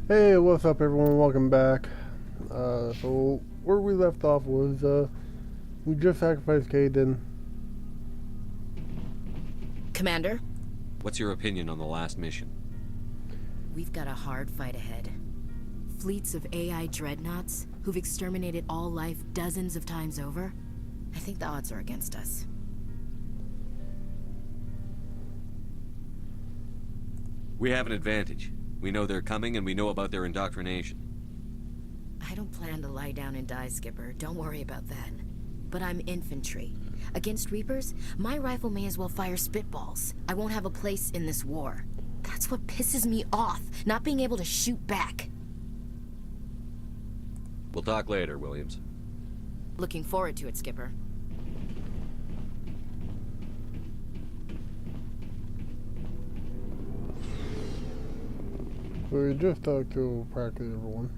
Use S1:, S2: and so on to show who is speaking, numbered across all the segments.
S1: Hey, what's up, everyone? Welcome back. So where we left off was we just sacrificed Caden.
S2: Commander,
S3: What's your opinion on the last mission?
S2: we've got a hard fight ahead. Fleets of AI dreadnoughts who've exterminated all life dozens of times over. I think the odds are against us.
S3: We have an advantage. We know they're coming and we know about their indoctrination.
S2: I don't plan to lie down and die, Skipper. Don't worry about that. But I'm infantry. Against Reapers, my rifle may as well fire spitballs. I won't have a place in this war. That's what pisses me off, not being able to shoot back.
S3: We'll talk later, Williams.
S2: Looking forward to it, Skipper.
S1: So we just talked to practically everyone.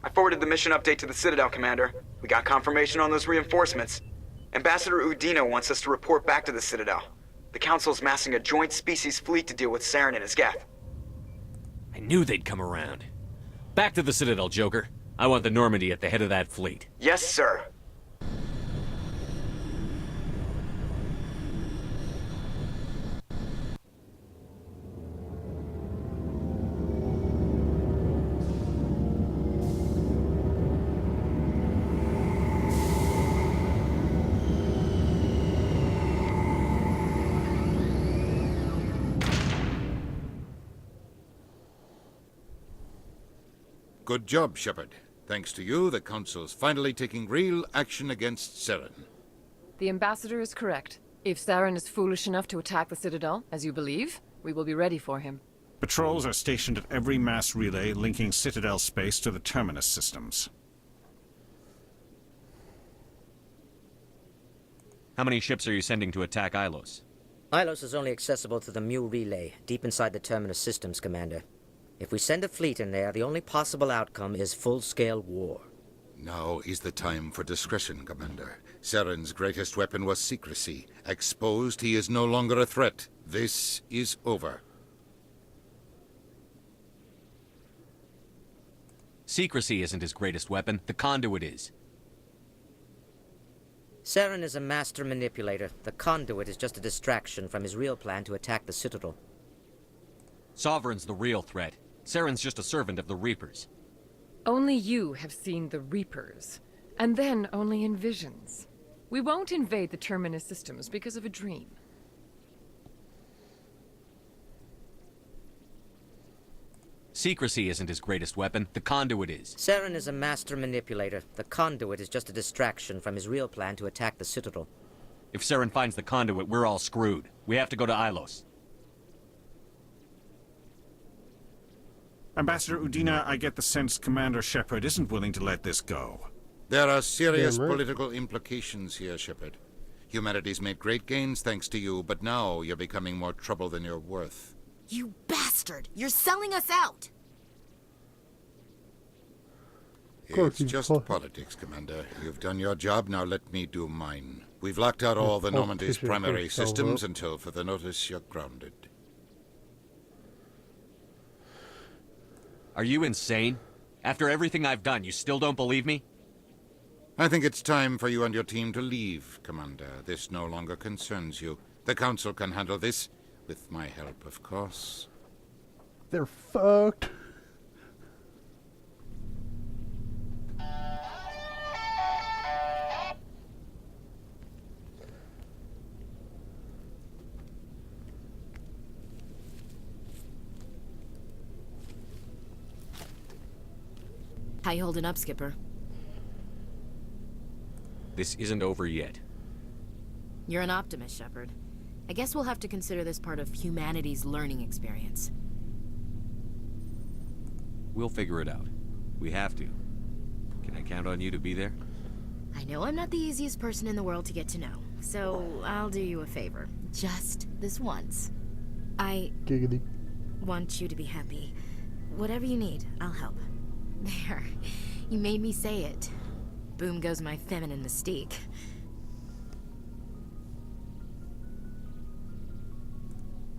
S4: I forwarded the mission update to the Citadel, Commander. We got confirmation on those reinforcements. Ambassador Udina wants us to report back to the Citadel. The Council's massing a joint species fleet to deal with Saren and his Geth.
S3: I knew they'd come around. Back to the Citadel, Joker. I want the Normandy at the head of that fleet.
S4: Yes, sir.
S5: Good job, Shepard. Thanks to you, the Council's finally taking real action against Saren.
S6: The Ambassador is correct. If Saren is foolish enough to attack the Citadel, as you believe, we will be ready for him.
S7: Patrols are stationed at every mass relay linking Citadel space to the Terminus systems.
S3: How many ships are you sending to attack Ilos?
S8: Ilos is only accessible to the Mu relay, deep inside the Terminus systems, Commander. If we send a fleet in there, the only possible outcome is full-scale war.
S5: Now is the time for discretion, Commander. Saren's greatest weapon was secrecy. Exposed, he is no longer a threat. This is over.
S3: Secrecy isn't his greatest weapon. The conduit is.
S8: Saren is a master manipulator. The conduit is just a distraction from his real plan to attack the Citadel.
S3: Sovereign's the real threat. Saren's just a servant of the Reapers.
S6: Only you have seen the Reapers, and then only in visions. We won't invade the Terminus systems because of a dream.
S3: Secrecy isn't his greatest weapon. The conduit is.
S8: Saren is a master manipulator. The conduit is just a distraction from his real plan to attack the Citadel.
S3: If Saren finds the conduit, we're all screwed. We have to go to Ilos.
S7: Ambassador Udina, I get the sense Commander Shepard isn't willing to let this go.
S5: There are serious
S1: Damn right.
S5: political implications here, Shepard. Humanity's made great gains thanks to you, but now you're becoming more trouble than you're worth.
S2: You bastard! You're selling us out!
S1: course
S5: It's
S1: you
S5: just
S1: call-
S5: politics, Commander. You've done your job, now let me do mine. We've locked out all the Normandy's
S1: politician
S5: primary
S1: himself,
S5: systems
S1: huh?
S5: until further notice you're grounded.
S3: Are you insane? After everything I've done, you still don't believe me?
S5: I think it's time for you and your team to leave, Commander. This no longer concerns you. The Council can handle this, with my help, of course.
S1: They're fucked.
S2: How you holding up, Skipper?
S3: This isn't over yet.
S2: You're an optimist, Shepard. I guess we'll have to consider this part of humanity's learning experience.
S3: We'll figure it out. We have to. Can I count on you to be there?
S2: I know I'm not the easiest person in the world to get to know, so I'll do you a favor. Just this once. I
S1: Giggity.
S2: want you to be happy. Whatever you need, I'll help. There. You made me say it. Boom goes my feminine mystique.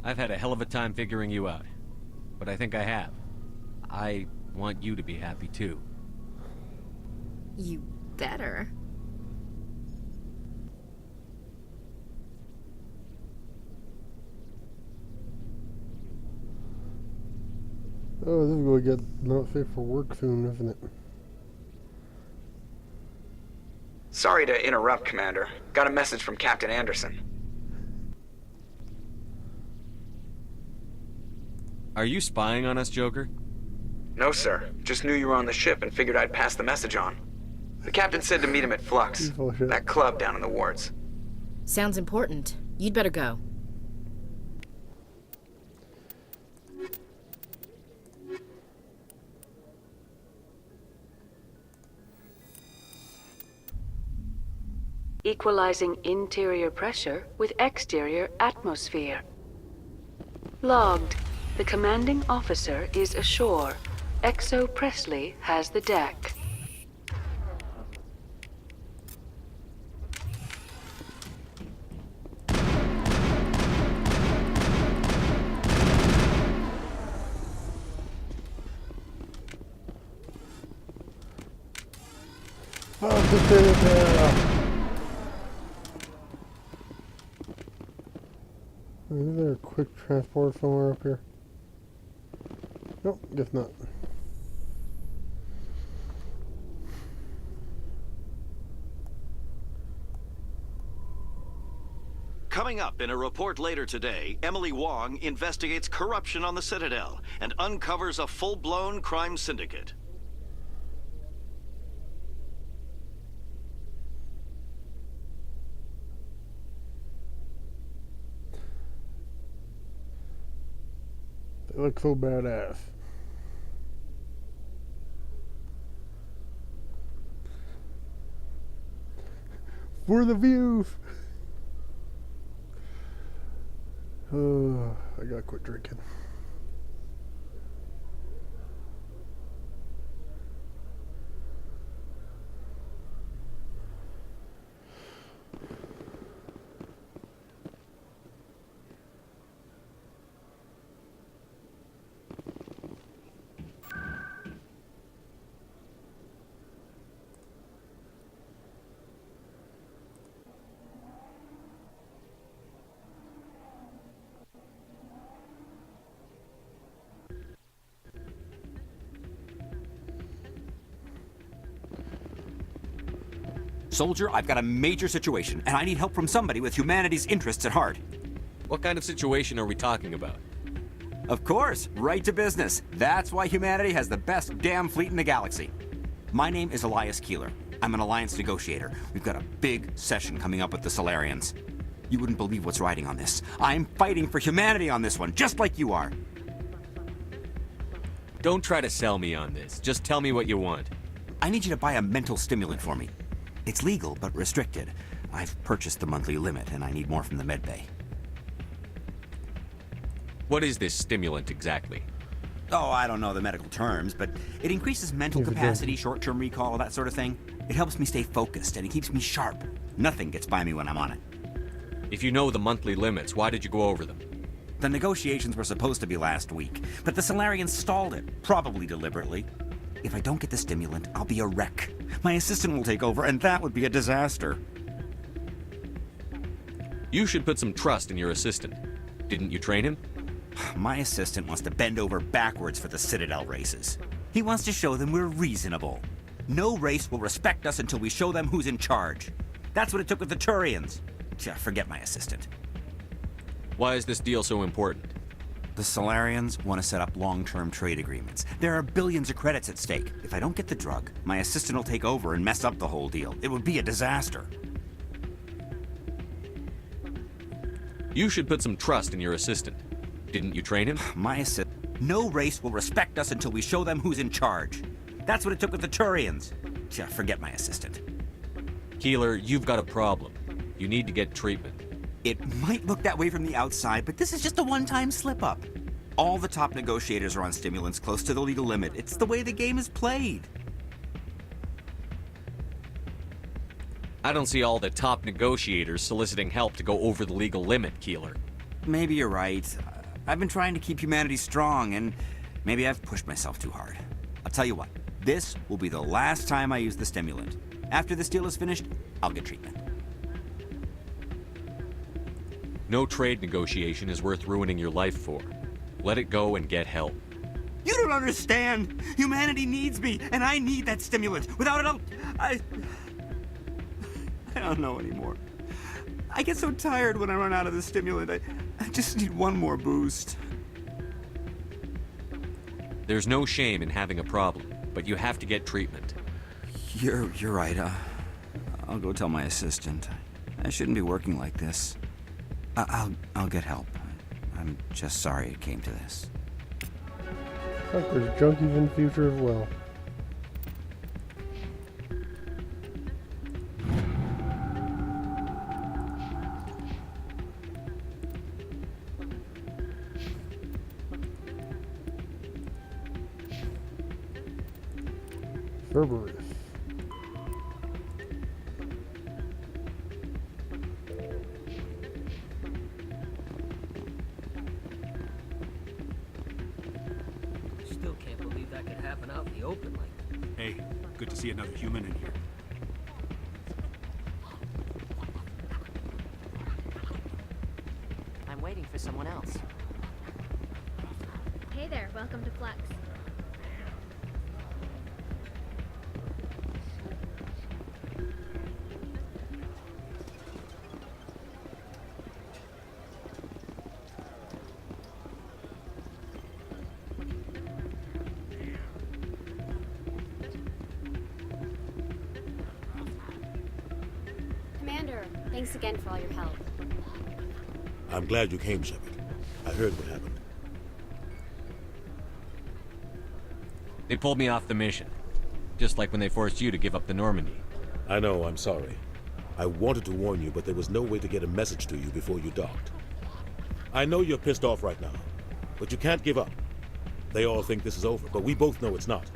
S3: I've had a hell of a time figuring you out. But I think I have. I want you to be happy too.
S2: You better.
S1: Oh, this is going to get not safe for work soon, isn't it?
S4: Sorry to interrupt, Commander. Got a message from Captain Anderson.
S3: Are you spying on us, Joker?
S4: No, sir. Just knew you were on the ship and figured I'd pass the message on. The captain said to meet him at Flux,
S1: He's full of shit.
S4: that club down in the wards.
S2: Sounds important. You'd better go.
S9: Equalizing interior pressure with exterior atmosphere. Logged. The commanding officer is ashore. Exo Presley has the deck.
S1: Fuck the Citadel! Is there a quick transport somewhere up here? Nope, guess not.
S10: Coming up in a report later today, Emily Wong investigates corruption on the Citadel and uncovers a full-blown crime syndicate.
S1: They look so badass. For the views! I gotta quit drinking.
S11: Soldier, I've got a major situation, and I need help from somebody with humanity's interests at heart.
S3: What kind of situation are we talking about?
S11: Of course, right to business. That's why humanity has the best damn fleet in the galaxy. My name is Elias Keeler. I'm an alliance negotiator. We've got a big session coming up with the Solarians. You wouldn't believe what's riding on this. I'm fighting for humanity on this one, just like you are.
S3: Don't try to sell me on this. Just tell me what you want.
S11: I need you to buy a mental stimulant for me. It's legal, but restricted. I've purchased the monthly limit, and I need more from the medbay.
S3: What is this stimulant exactly?
S11: Oh, I don't know the medical terms, but it increases mental capacity, short-term recall, that sort of thing. It helps me stay focused, and it keeps me sharp. Nothing gets by me when I'm on it.
S3: If you know the monthly limits, why did you go over them?
S11: The negotiations were supposed to be last week, but the Solarians stalled it, probably deliberately. If I don't get the stimulant, I'll be a wreck. My assistant will take over, and that would be a disaster.
S3: You should put some trust in your assistant. Didn't you train him?
S11: My assistant wants to bend over backwards for the Citadel races. He wants to show them we're reasonable. No race will respect us until we show them who's in charge. That's what it took with the Turians. Forget my assistant.
S3: Why is this deal so important?
S11: The Solarians want to set up long-term trade agreements. There are billions of credits at stake. If I don't get the drug, my assistant will take over and mess up the whole deal. It would be a disaster.
S3: You should put some trust in your assistant. Didn't you train him?
S11: My assistant... No race will respect us until we show them who's in charge. That's what it took with the Turians. Forget my assistant.
S3: Keeler, you've got a problem. You need to get treatment.
S11: It might look that way from the outside, but this is just a one-time slip-up. All the top negotiators are on stimulants close to the legal limit. It's the way the game is played.
S3: I don't see all the top negotiators soliciting help to go over the legal limit, Keeler.
S11: Maybe you're right. I've been trying to keep humanity strong, and maybe I've pushed myself too hard. I'll tell you what, this will be the last time I use the stimulant. After this deal is finished, I'll get treatment.
S3: No trade negotiation is worth ruining your life for. Let it go and get help.
S11: You don't understand! Humanity needs me, and I need that stimulant. Without it, I don't know anymore. I get so tired when I run out of the stimulant. I just need one more boost.
S3: There's no shame in having a problem, but you have to get treatment.
S11: You're right. I'll go tell my assistant. I shouldn't be working like this. I'll get help. I'm just sorry it came to this.
S1: Like there's junkies in the future as well. Cerberus.
S12: Still can't believe that could happen out in the open like that.
S13: Hey, good to see another human in here.
S2: I'm waiting for someone else.
S14: Hey there, welcome to Flex.
S15: Commander, thanks again for all your help.
S16: I'm glad you came, Shepard. I heard what happened.
S3: They pulled me off the mission. Just like when they forced you to give up the Normandy.
S16: I know, I'm sorry. I wanted to warn you, but there was no way to get a message to you before you docked. I know you're pissed off right now, but you can't give up. They all think this is over, but we both know it's not.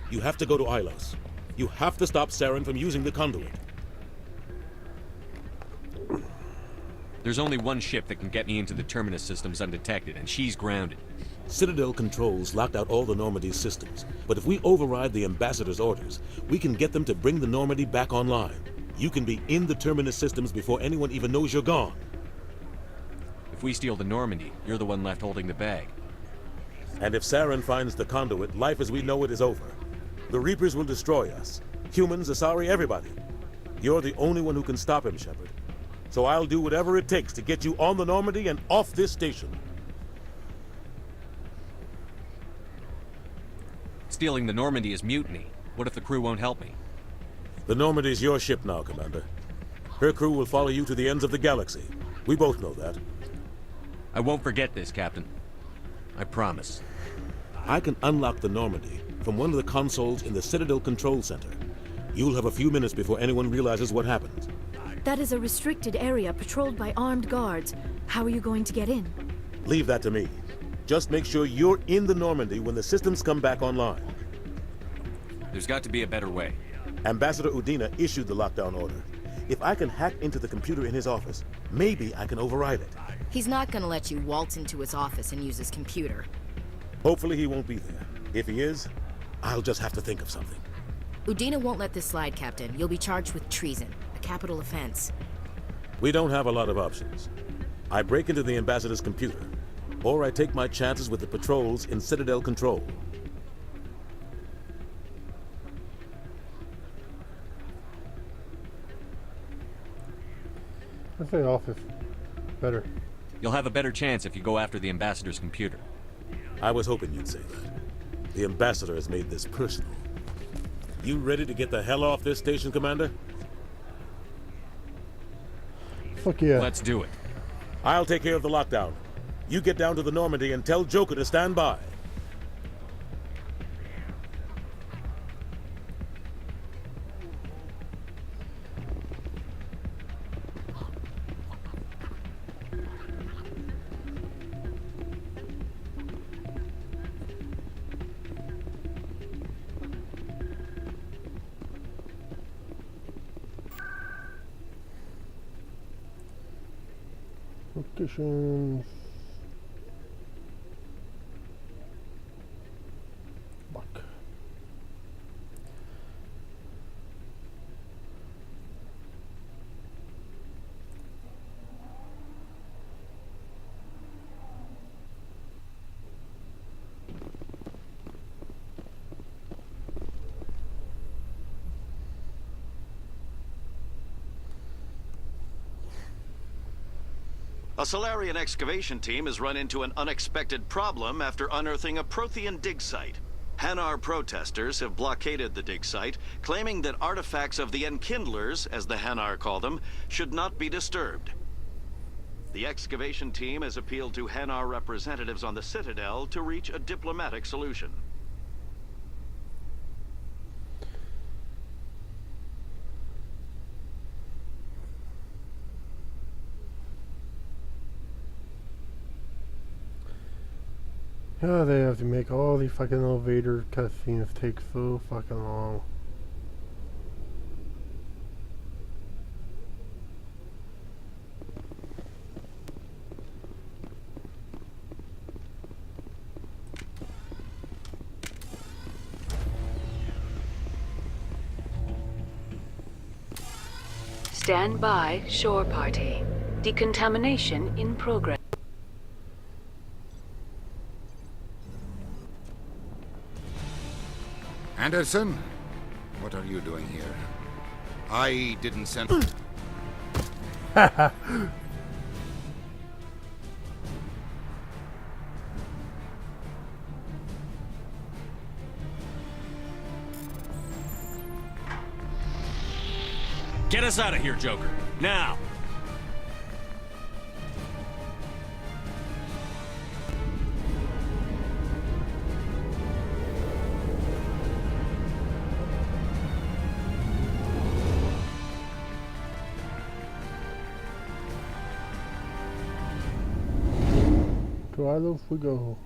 S16: You have to go to Ilos. You have to stop Saren from using the conduit.
S3: There's only one ship that can get me into the Terminus systems undetected, and she's grounded.
S16: Citadel controls locked out all the Normandy's systems, but if we override the Ambassador's orders, we can get them to bring the Normandy back online. You can be in the Terminus systems before anyone even knows you're gone.
S3: If we steal the Normandy, you're the one left holding the bag.
S16: And if Saren finds the conduit, life as we know it is over. The Reapers will destroy us. Humans, Asari, everybody. You're the only one who can stop him, Shepard. So I'll do whatever it takes to get you on the Normandy and off this station.
S3: Stealing the Normandy is mutiny. What if the crew won't help me?
S16: The Normandy's your ship now, Commander. Her crew will follow you to the ends of the galaxy. We both know that.
S3: I won't forget this, Captain. I promise.
S16: I can unlock the Normandy from one of the consoles in the Citadel Control Center. You'll have a few minutes before anyone realizes what happened.
S17: That is a restricted area patrolled by armed guards. How are you going to get in?
S16: Leave that to me. Just make sure you're in the Normandy when the systems come back online.
S3: There's got to be a better way.
S16: Ambassador Udina issued the lockdown order. If I can hack into the computer in his office, maybe I can override it.
S2: He's not gonna let you waltz into his office and use his computer.
S16: Hopefully he won't be there. If he is, I'll just have to think of something.
S2: Udina won't let this slide, Captain. You'll be charged with treason, a capital offense.
S16: We don't have a lot of options. I break into the Ambassador's computer, or I take my chances with the patrols in Citadel Control.
S1: I say office. Better.
S3: You'll have a better chance if you go after the Ambassador's computer.
S16: I was hoping you'd say that. The Ambassador has made this personal. You ready to get the hell off this station, Commander?
S1: Fuck yeah.
S3: Let's do it.
S16: I'll take care of the lockdown. You get down to the Normandy and tell Joker to stand by.
S1: Locations. Fuck.
S10: A Solarian excavation team has run into an unexpected problem after unearthing a Prothean dig site. Hanar protesters have blockaded the dig site, claiming that artifacts of the Enkindlers, as the Hanar call them, should not be disturbed. The excavation team has appealed to Hanar representatives on the Citadel to reach a diplomatic solution.
S1: Oh, they have to make all these fucking elevator cutscenes take so fucking long.
S9: Stand by, shore party. Decontamination in progress.
S5: Anderson, what are you doing here? I didn't send...
S3: Get us out of here, Joker. Now!
S1: To Ilos we go.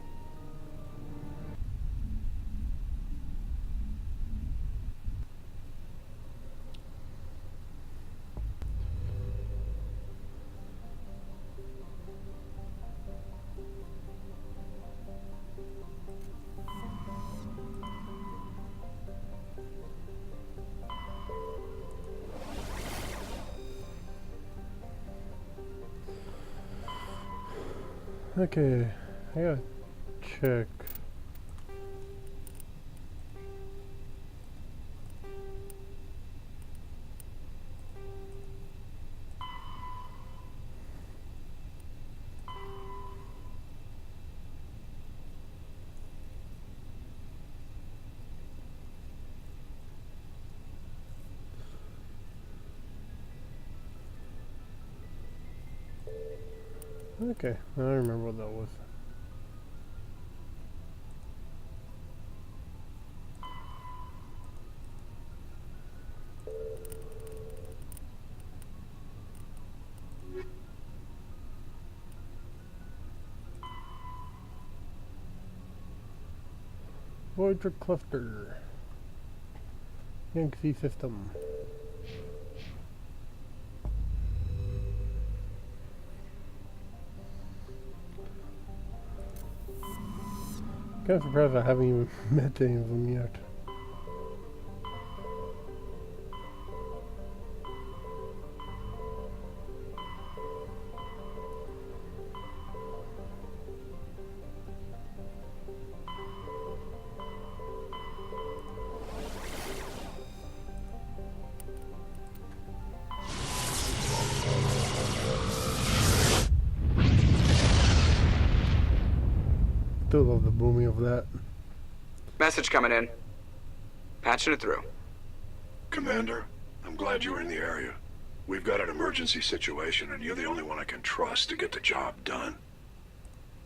S1: Okay, I gotta check. Okay, I remember what that was. Voyager cluster. Yankee system. Kind of surprised I haven't even met any of them yet. Still love the booming of that.
S4: Message coming in. Patching it through.
S14: Commander, I'm glad you're in the area. We've got an emergency situation, and you're the only one I can trust to get the job done.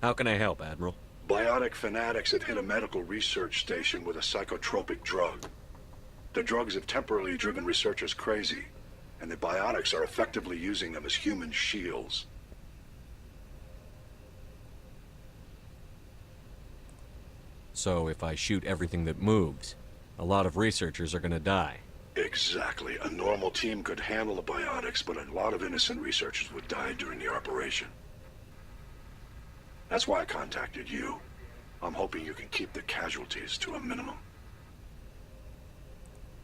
S3: How can I help, Admiral?
S14: Biotic fanatics have hit a medical research station with a psychotropic drug. The drugs have temporarily driven researchers crazy, and the biotics are effectively using them as human shields.
S3: So if I shoot everything that moves, a lot of researchers are gonna die.
S14: Exactly. A normal team could handle the biotics, but a lot of innocent researchers would die during the operation. That's why I contacted you. I'm hoping you can keep the casualties to a minimum.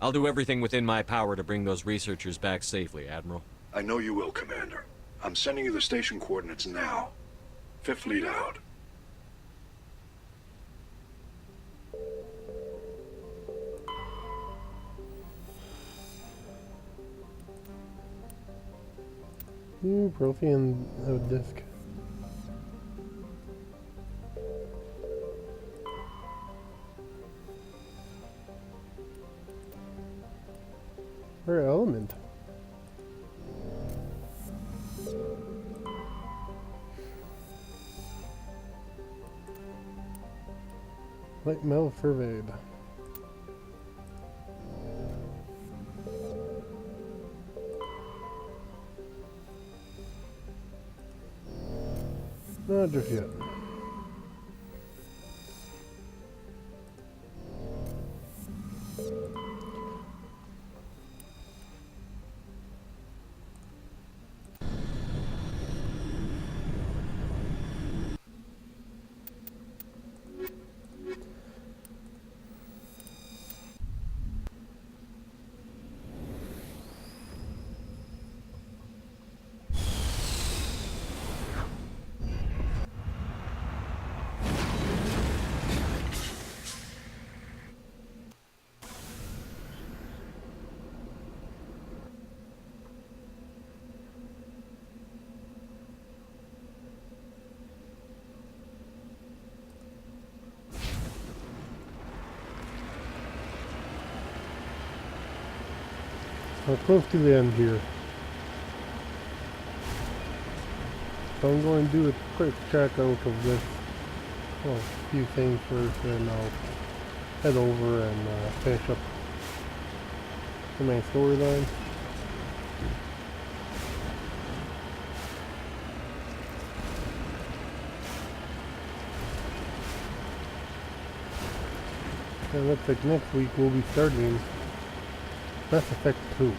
S3: I'll do everything within my power to bring those researchers back safely, Admiral.
S14: I know you will, Commander. I'm sending you the station coordinates now. Fifth Fleet out.
S1: Ooh, Prothean disc. Rare element. Light metal surveyed. Not just yet. We're close to the end here. So I'm going to do a quick check out of this, well, a few things first, and I'll head over and finish up the main storyline. And it looks like next week we'll be starting Mass Effect 2.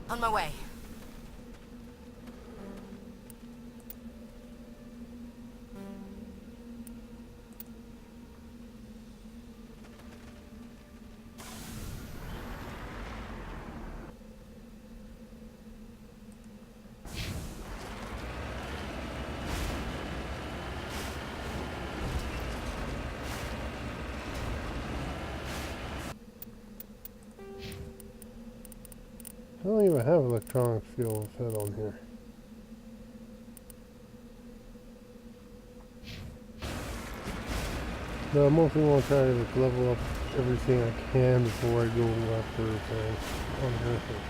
S2: On my way.
S1: I don't even have electronic fuel set on here. But I mostly want to try to level up everything I can before I go after unearthing.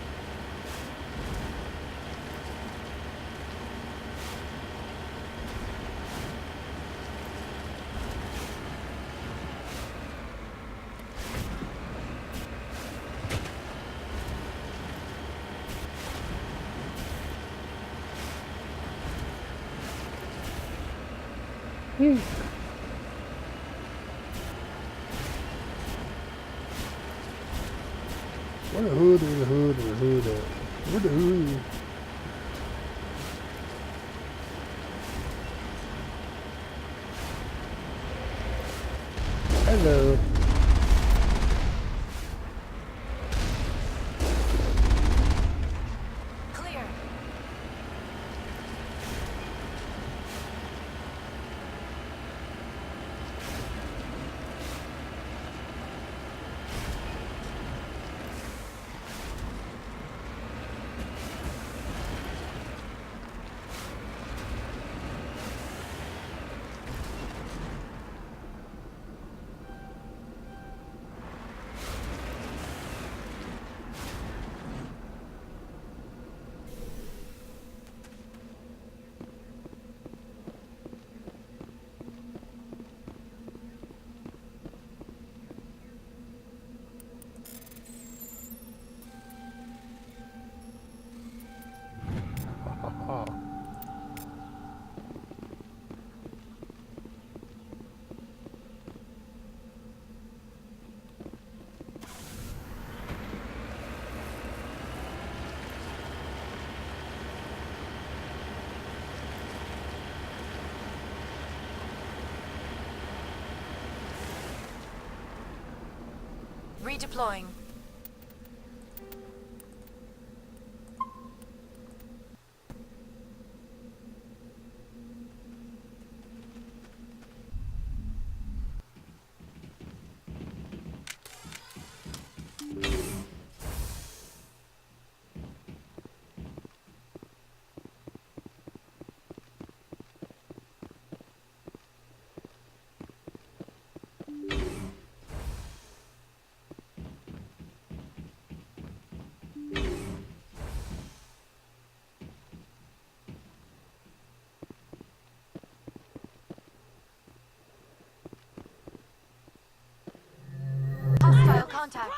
S1: Where the hood, where the hood, where the hood at? Where the hood? Hello.
S2: Clear.
S17: Redeploying. Hostile contact.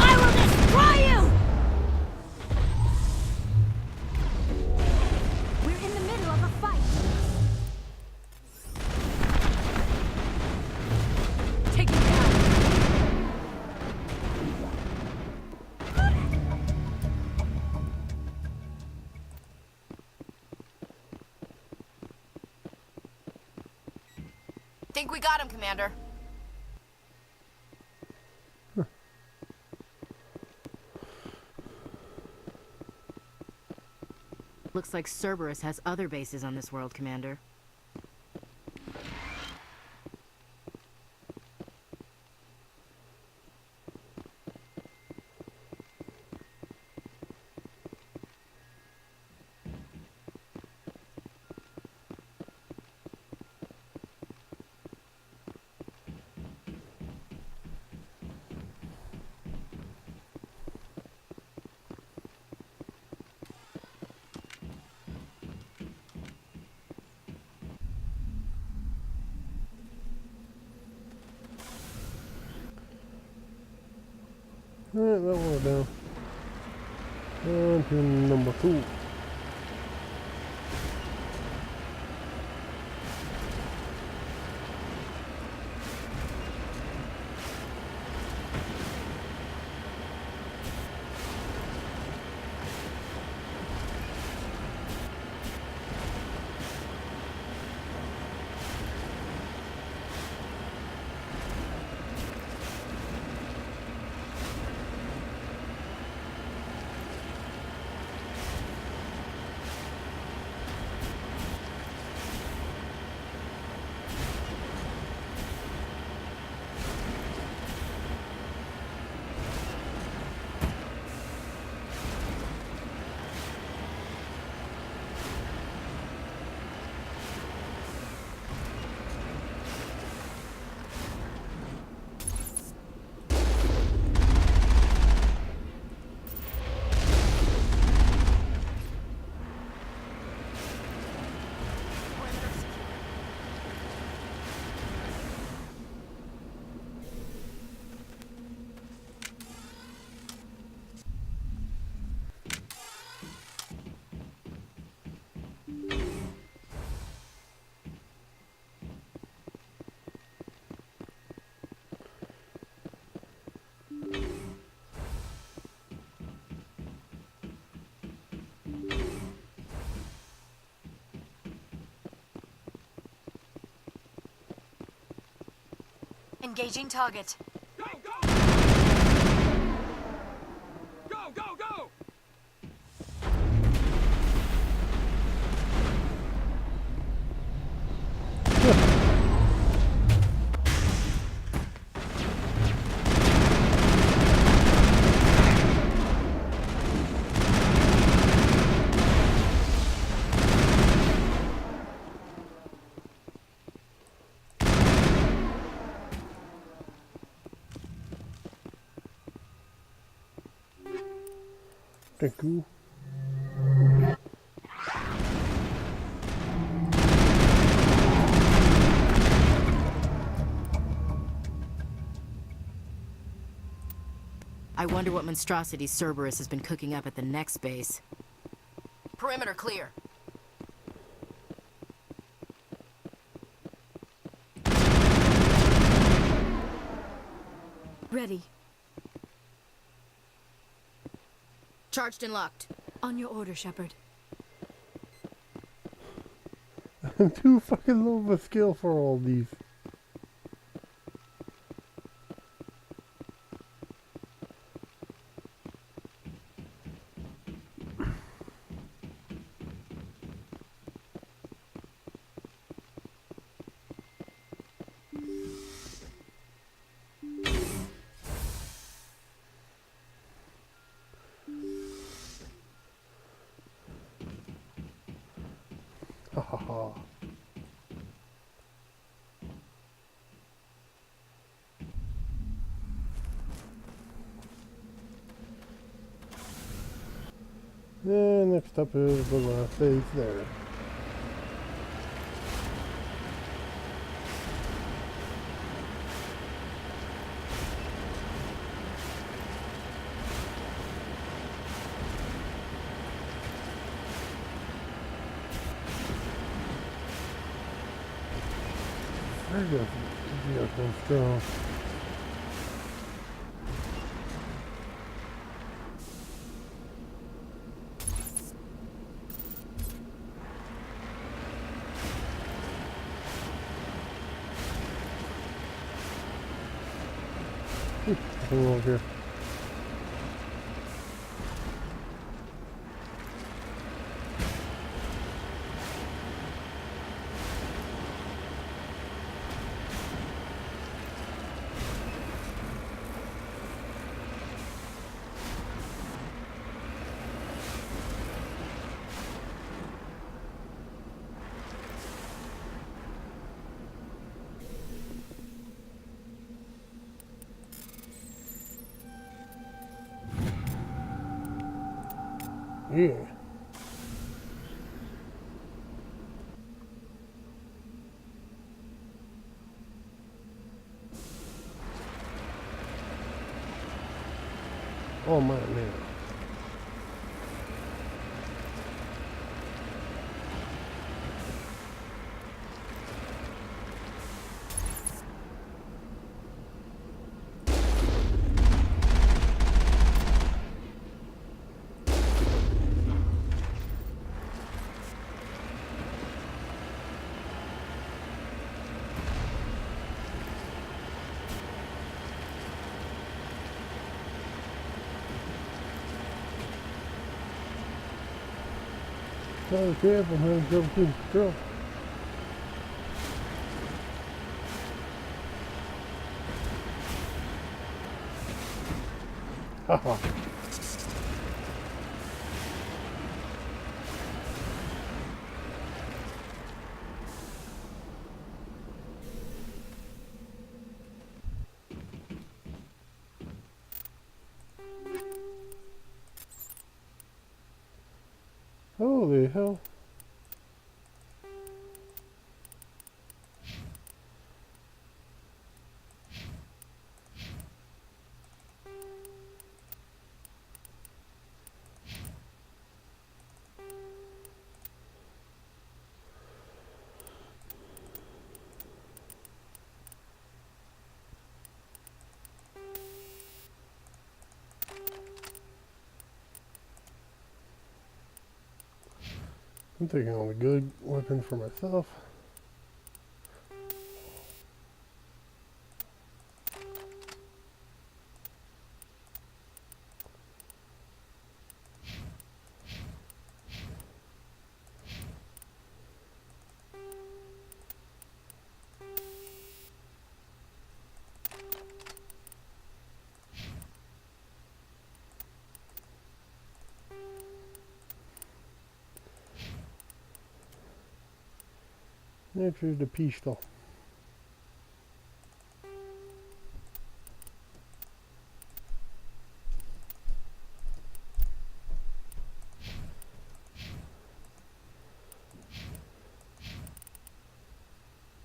S17: I will destroy you! We're in the middle of a fight. Take him down.
S2: Think we got him, Commander. Looks like Cerberus has other bases on this world, Commander.
S1: Alright, that one down. On to number 2.
S17: Engaging target.
S13: Go, go, go!
S1: Thank you.
S2: I wonder what monstrosities Cerberus has been cooking up at the next base. Perimeter clear.
S17: Ready.
S2: Charged and locked.
S17: On your order, Shepard.
S1: I'm too fucking low of a skill for all these. Ha ha ha. And next up is the last stage there. There goes the vehicle still. Nothing over here. Yeah. Oh my man. Oh, careful, man. Jump in. Girl. Haha. Holy hell. I'm taking all the good weapons for myself. Next is the pistol.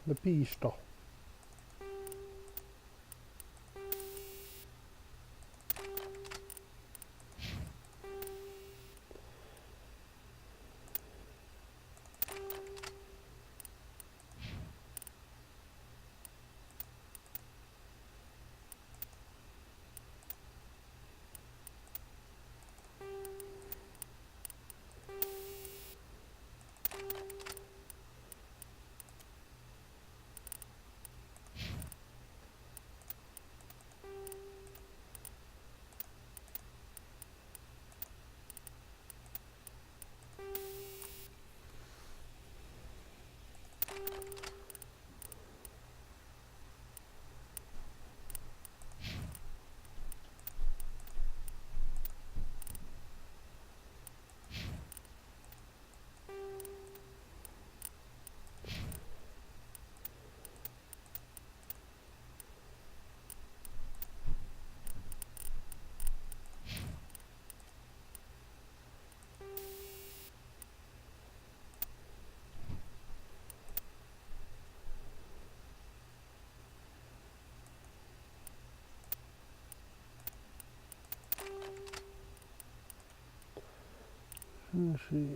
S1: The pistol. Let's see.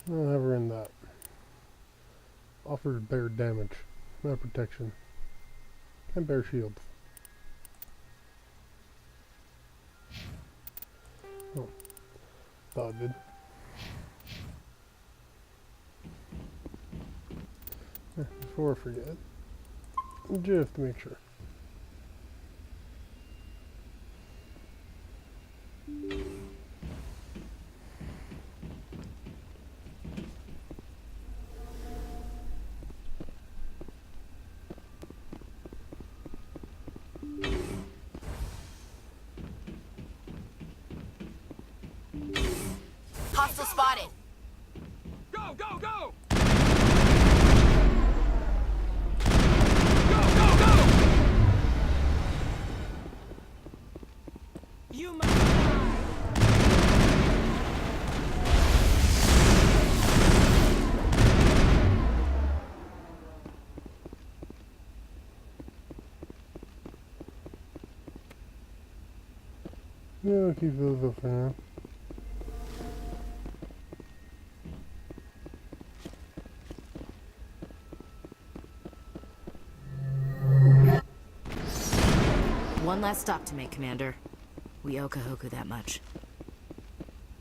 S1: I'll have her in that. Offers bear damage, no protection, and bear shields. Oh, thought it did. Before I forget, just to make sure.
S2: Hostile spotted.
S13: Go, go, go!
S12: You must die!
S1: Yeah, I'll keep those up for now.
S2: One last stop to make, Commander. We owe Kahoku that much.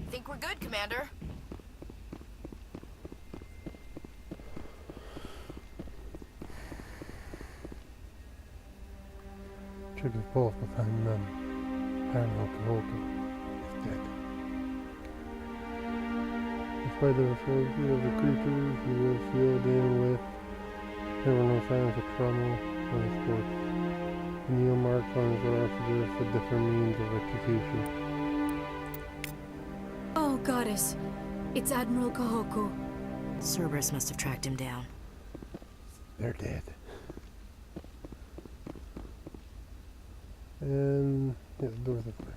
S2: Think we're good, Commander?
S1: Check his pulse, but find none. Admiral Kahoku is dead. Despite the ferocity of the creatures he was sealed in with, there were no signs of trauma on his corpse. The kneel marks on his arm suggest a different means of execution.
S17: Oh, Goddess. It's Admiral Kahoku.
S2: Cerberus must have tracked him down.
S1: They're dead. And yeah, the doors are clear.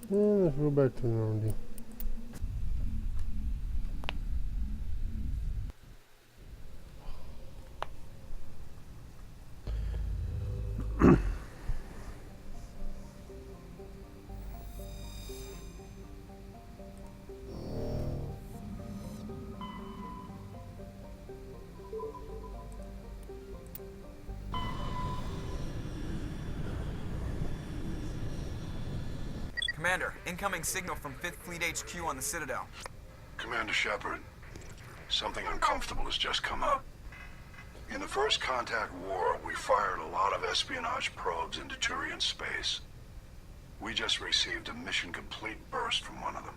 S1: And let's go back to the Normandy.
S4: Commander, incoming signal from 5th Fleet HQ on the Citadel.
S14: Commander Shepard, something uncomfortable has just come up. In the First Contact War, we fired a lot of espionage probes into Turian space. We just received a mission complete burst from one of them.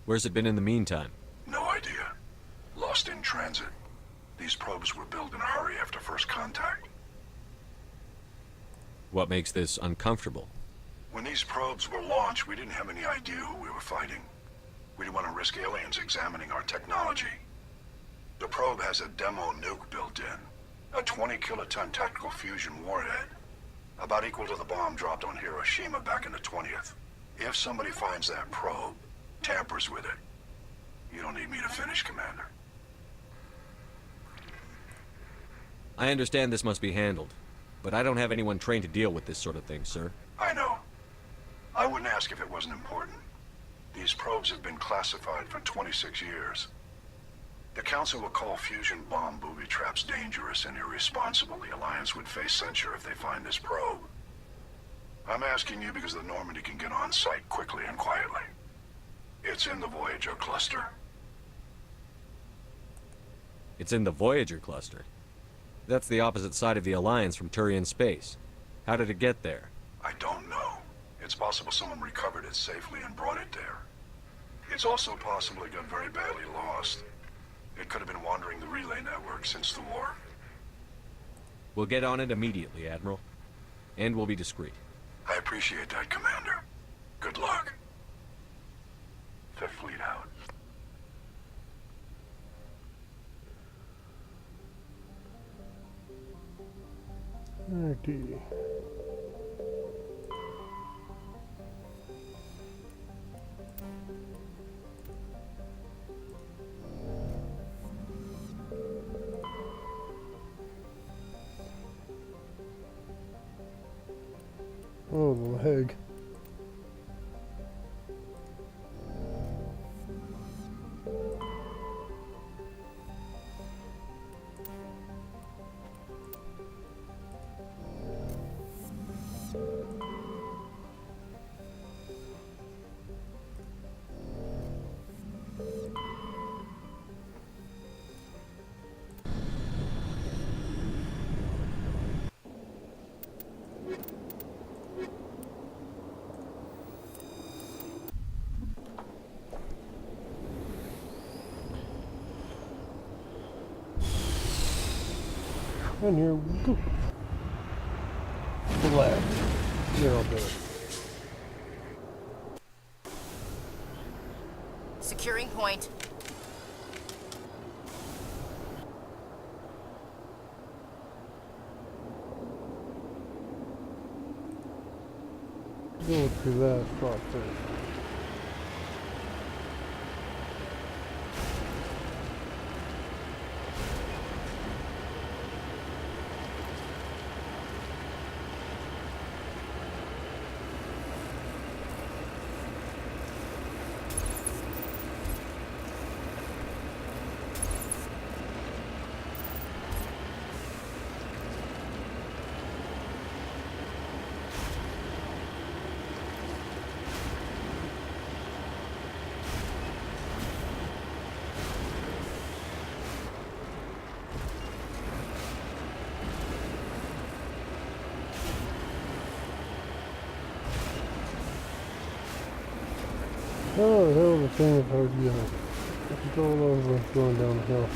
S3: Where's it been in the meantime?
S14: No idea. Lost in transit. These probes were built in a hurry after First Contact.
S3: What makes this uncomfortable?
S14: When these probes were launched, we didn't have any idea who we were fighting. We didn't want to risk aliens examining our technology. The probe has a demo nuke built in. A 20-kiloton tactical fusion warhead. About equal to the bomb dropped on Hiroshima back in the 20th. If somebody finds that probe, tampers with it, you don't need me to finish, Commander.
S3: I understand this must be handled, but I don't have anyone trained to deal with this sort of thing, sir.
S14: I know. I wouldn't ask if it wasn't important. These probes have been classified for 26 years. The Council will call fusion bomb booby traps dangerous and irresponsible. The Alliance would face censure if they find this probe. I'm asking you because the Normandy can get on site quickly and quietly. It's in the Voyager cluster.
S3: It's in the Voyager cluster. That's the opposite side of the Alliance from Turian space. How did it get there?
S14: I don't know. It's possible someone recovered it safely and brought it there. It's also possible it got very badly lost. It could have been wandering the relay network since the war.
S3: We'll get on it immediately, Admiral. And we'll be discreet.
S14: I appreciate that, Commander. Good luck. Fifth Fleet out.
S1: Okay. Oh, the leg. And here we go. Relax. You're all good.
S2: Securing point.
S1: Go through that process. Oh, the hell of a thing is hard to get control over going down the hill.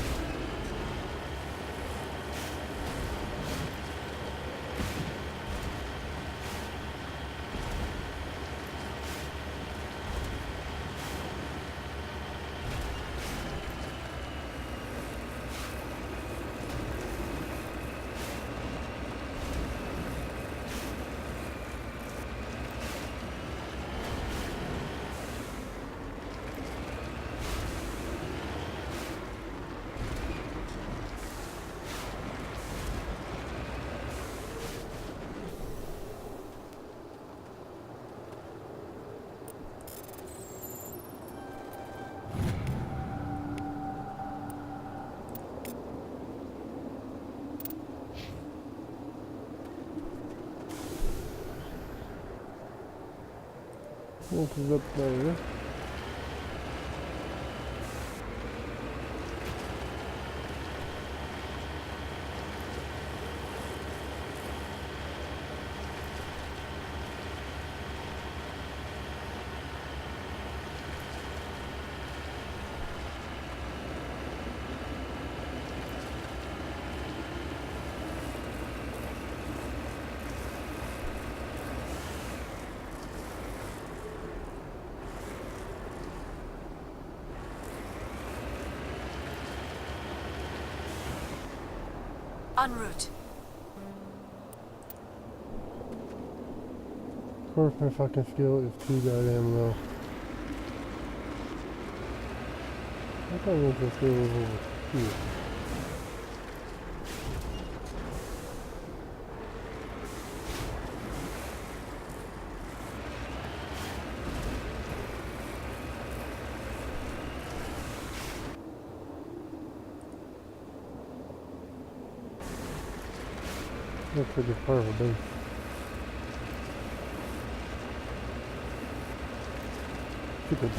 S1: What is up there?
S17: En route.
S1: Of course, my fucking skill is too goddamn low. I thought my skill was over here. Looks like it's part of a base. Super base.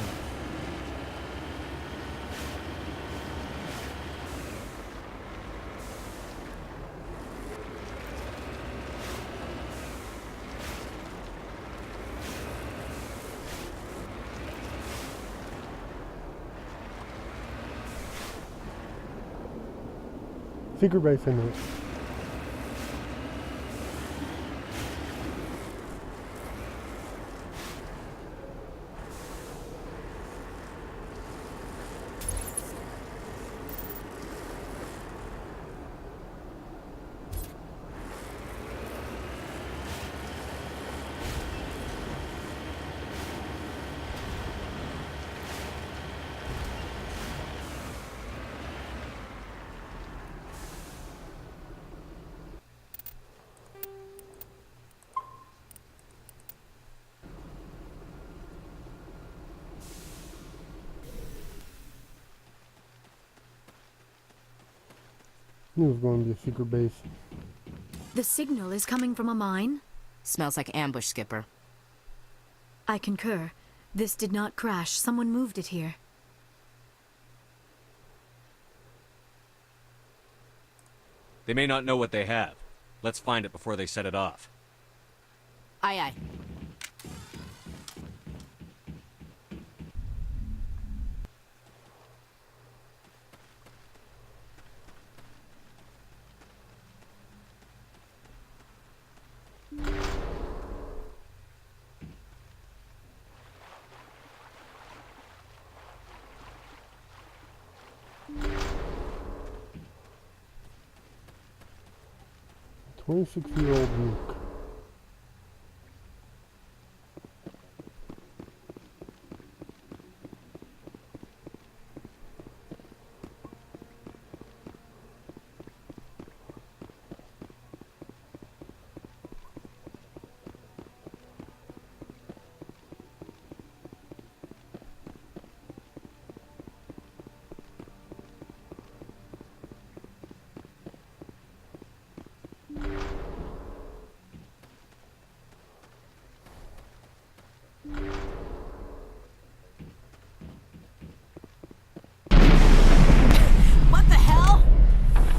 S1: Secret base in it. Knew it was going to be a secret base.
S17: The signal is coming from a mine?
S2: Smells like ambush, Skipper.
S17: I concur. This did not crash. Someone moved it here.
S3: They may not know what they have. Let's find it before they set it off.
S2: Aye, aye.
S1: "26-year-old nuke."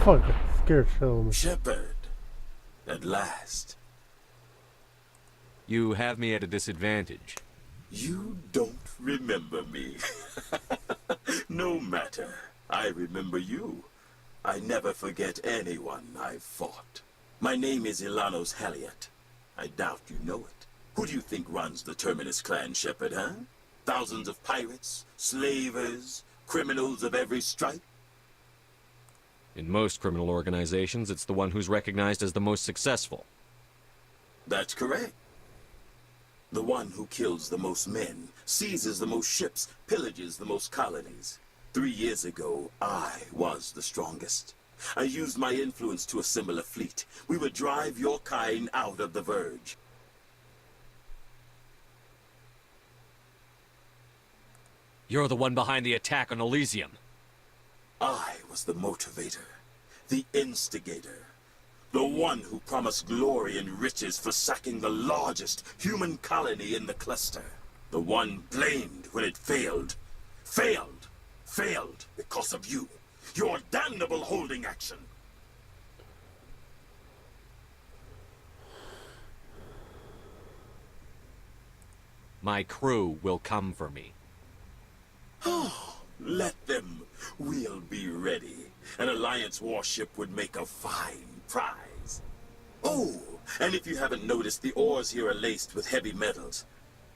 S1: Fuck, that scared shit out of me.
S18: Shepard, at last.
S3: You have me at a disadvantage.
S18: You don't remember me. No matter. I remember you. I never forget anyone I've fought. My name is Ilanos Haliat. I doubt you know it. Who do you think runs the Terminus clan, Shepard, huh? Thousands of pirates, slavers, criminals of every stripe?
S3: In most criminal organizations, it's the one who's recognized as the most successful.
S18: That's correct. The one who kills the most men, seizes the most ships, pillages the most colonies. 3 years ago, I was the strongest. I used my influence to assemble a fleet. We would drive your kind out of the Verge.
S3: You're the one behind the attack on Elysium.
S18: I was the motivator, the instigator, the one who promised glory and riches for sacking the largest human colony in the cluster. The one blamed when it failed. Failed because of you. Your damnable holding action.
S3: My crew will come for me.
S18: Oh, let them. We'll be ready. An Alliance warship would make a fine prize. Oh, and if you haven't noticed, the ores here are laced with heavy metals.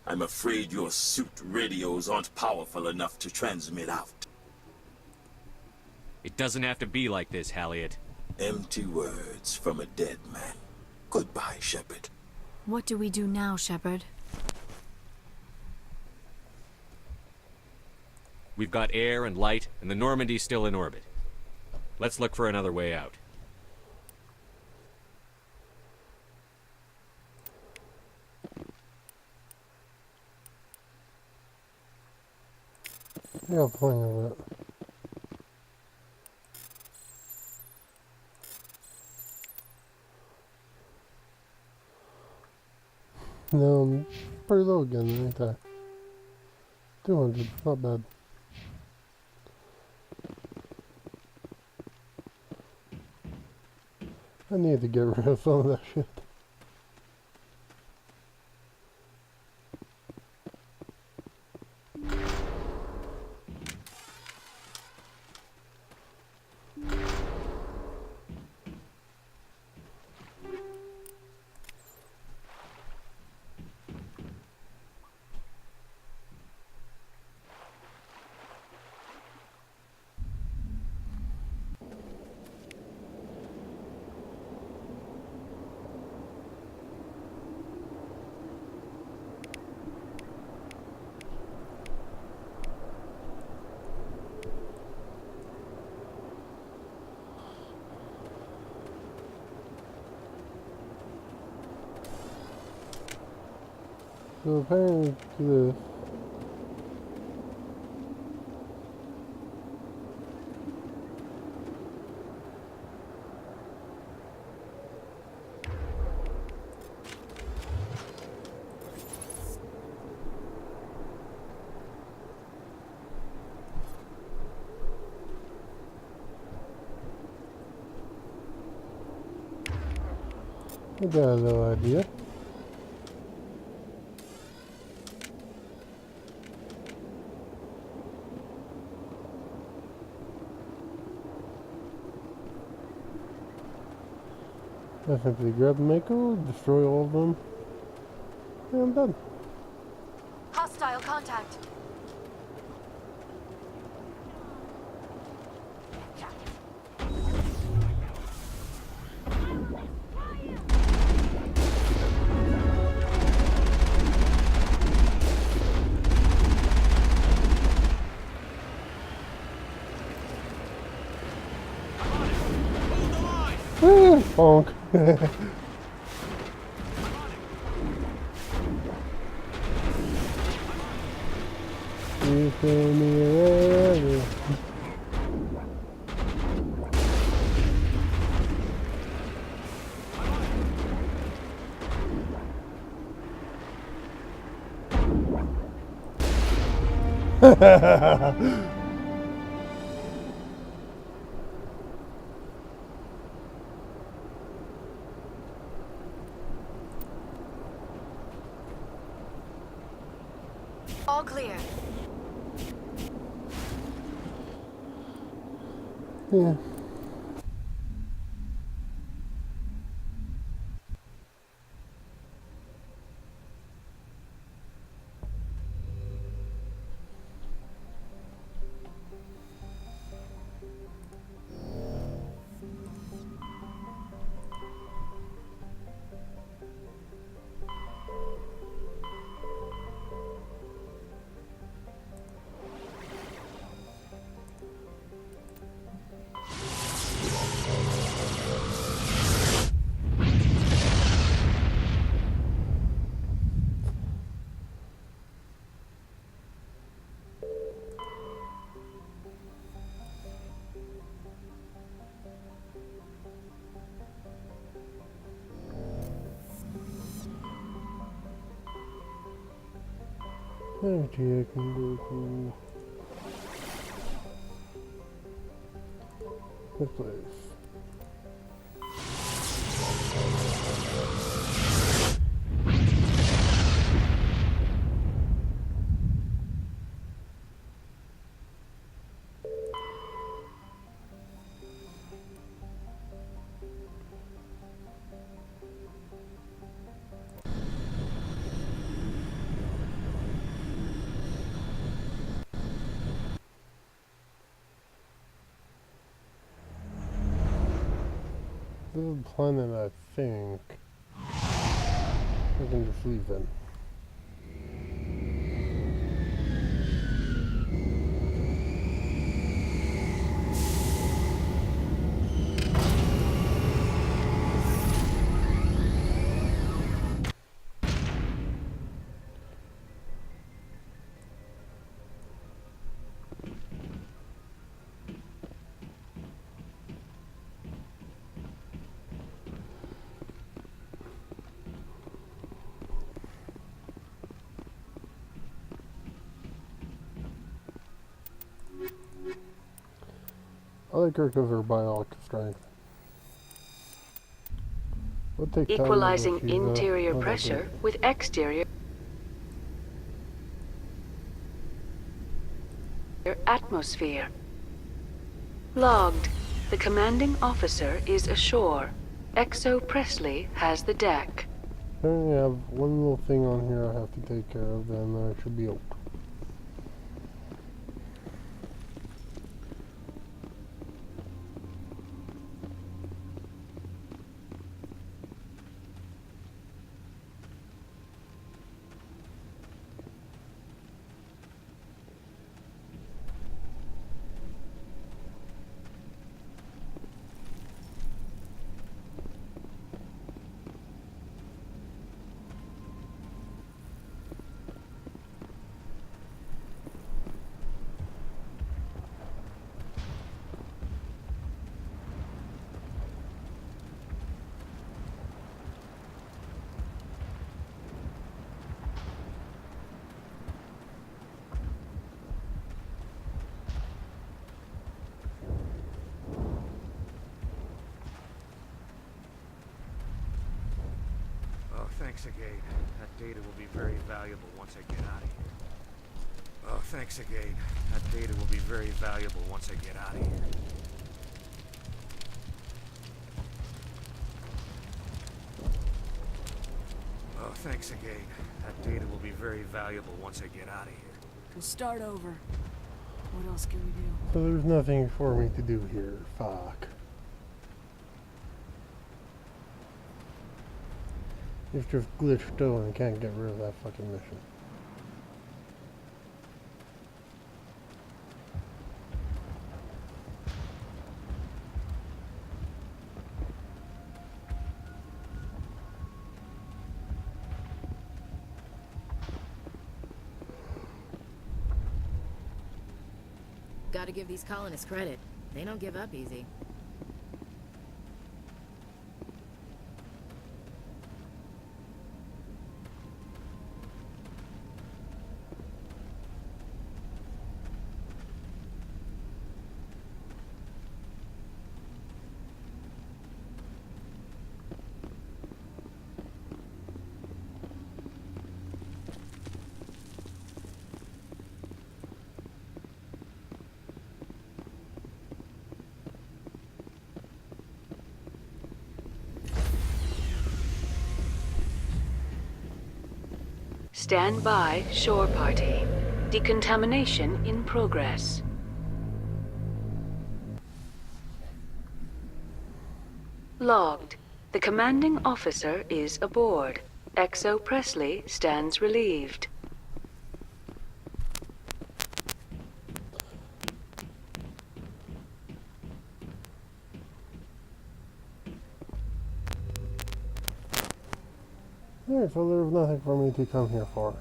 S18: I'm afraid your suit radios aren't powerful enough to transmit out.
S3: It doesn't have to be like this, Haliat.
S18: Empty words from a dead man. Goodbye, Shepard.
S17: What do we do now, Shepard?
S3: We've got air and light, and the Normandy's still in orbit. Let's look for another way out.
S1: Yeah, plenty of it. No, I'm pretty low again, ain't I? 200, not bad. I need to get rid of some of that shit. So apparently to this. I got a little idea. I simply grab Mako, destroy all of them, and I'm done.
S17: Hostile contact.
S1: Bonk. You feel me around. Ha ha ha ha.
S17: All clear.
S1: Yeah. Actually, I can go to this place. This is the planet, I think. I can just leave then. I like her because of her bionic strength. We'll take time
S9: Equalizing
S1: to she's,
S9: interior
S1: not that
S9: pressure
S1: great.
S9: with exterior atmosphere. Logged. The commanding officer is ashore. Exo Presley has the deck.
S1: Apparently I have one little thing on here I have to take care of, then I should be open.
S19: thanks again. That data will be very valuable once I get out of here. Oh, thanks again. That data will be very valuable once I get out of here. Oh, thanks again. That data will be very valuable once I get out of here.
S17: We'll start over. What else can we do?
S1: So there's nothing for me to do here. Fuck. It's just glitched out and I can't get rid of that fucking mission.
S2: Gotta give these colonists credit. They don't give up easy.
S9: Stand by, shore party. Decontamination in progress. Logged. The commanding officer is aboard. XO Presley stands relieved.
S1: Alright, so there's nothing for me to come here for.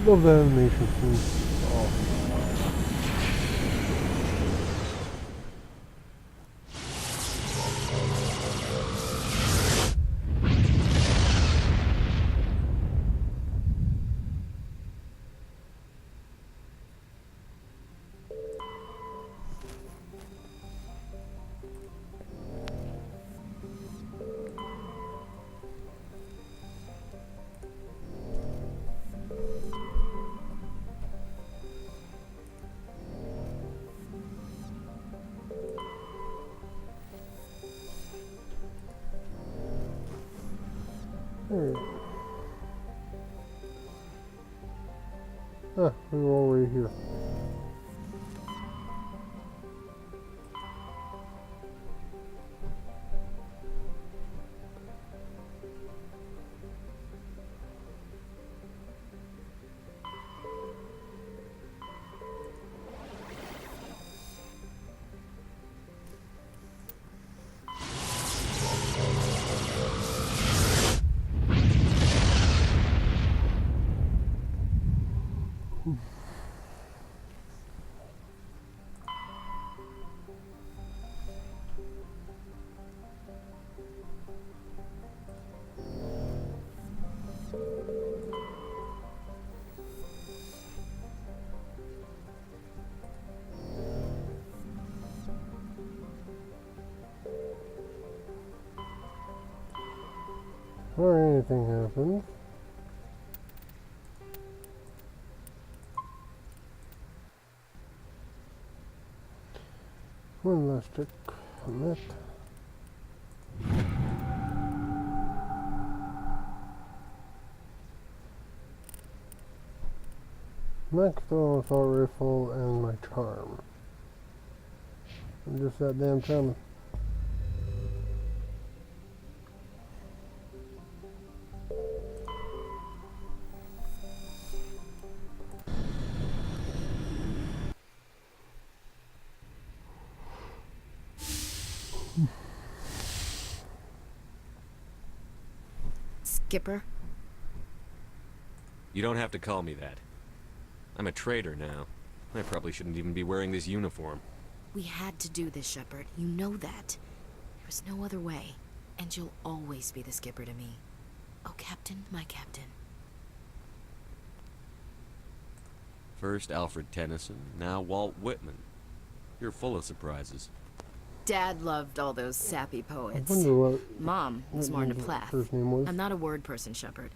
S1: Love the animation too. Oh. Ah, we were already here. Or anything happens. One last check on that. Maxed out assault rifle and my charm. I'm just that damn charming.
S2: Skipper?
S3: You don't have to call me that. I'm a traitor now. I probably shouldn't even be wearing this uniform.
S2: We had to do this, Shepard. You know that. There was no other way. And you'll always be the skipper to me. Oh, Captain, my captain.
S3: First Alfred Tennyson, now Walt Whitman. You're full of surprises.
S2: Dad loved all those sappy poets.
S1: I wonder what
S2: Mom was more into Plath.
S1: first name was.
S2: I'm not a word person, Shepard.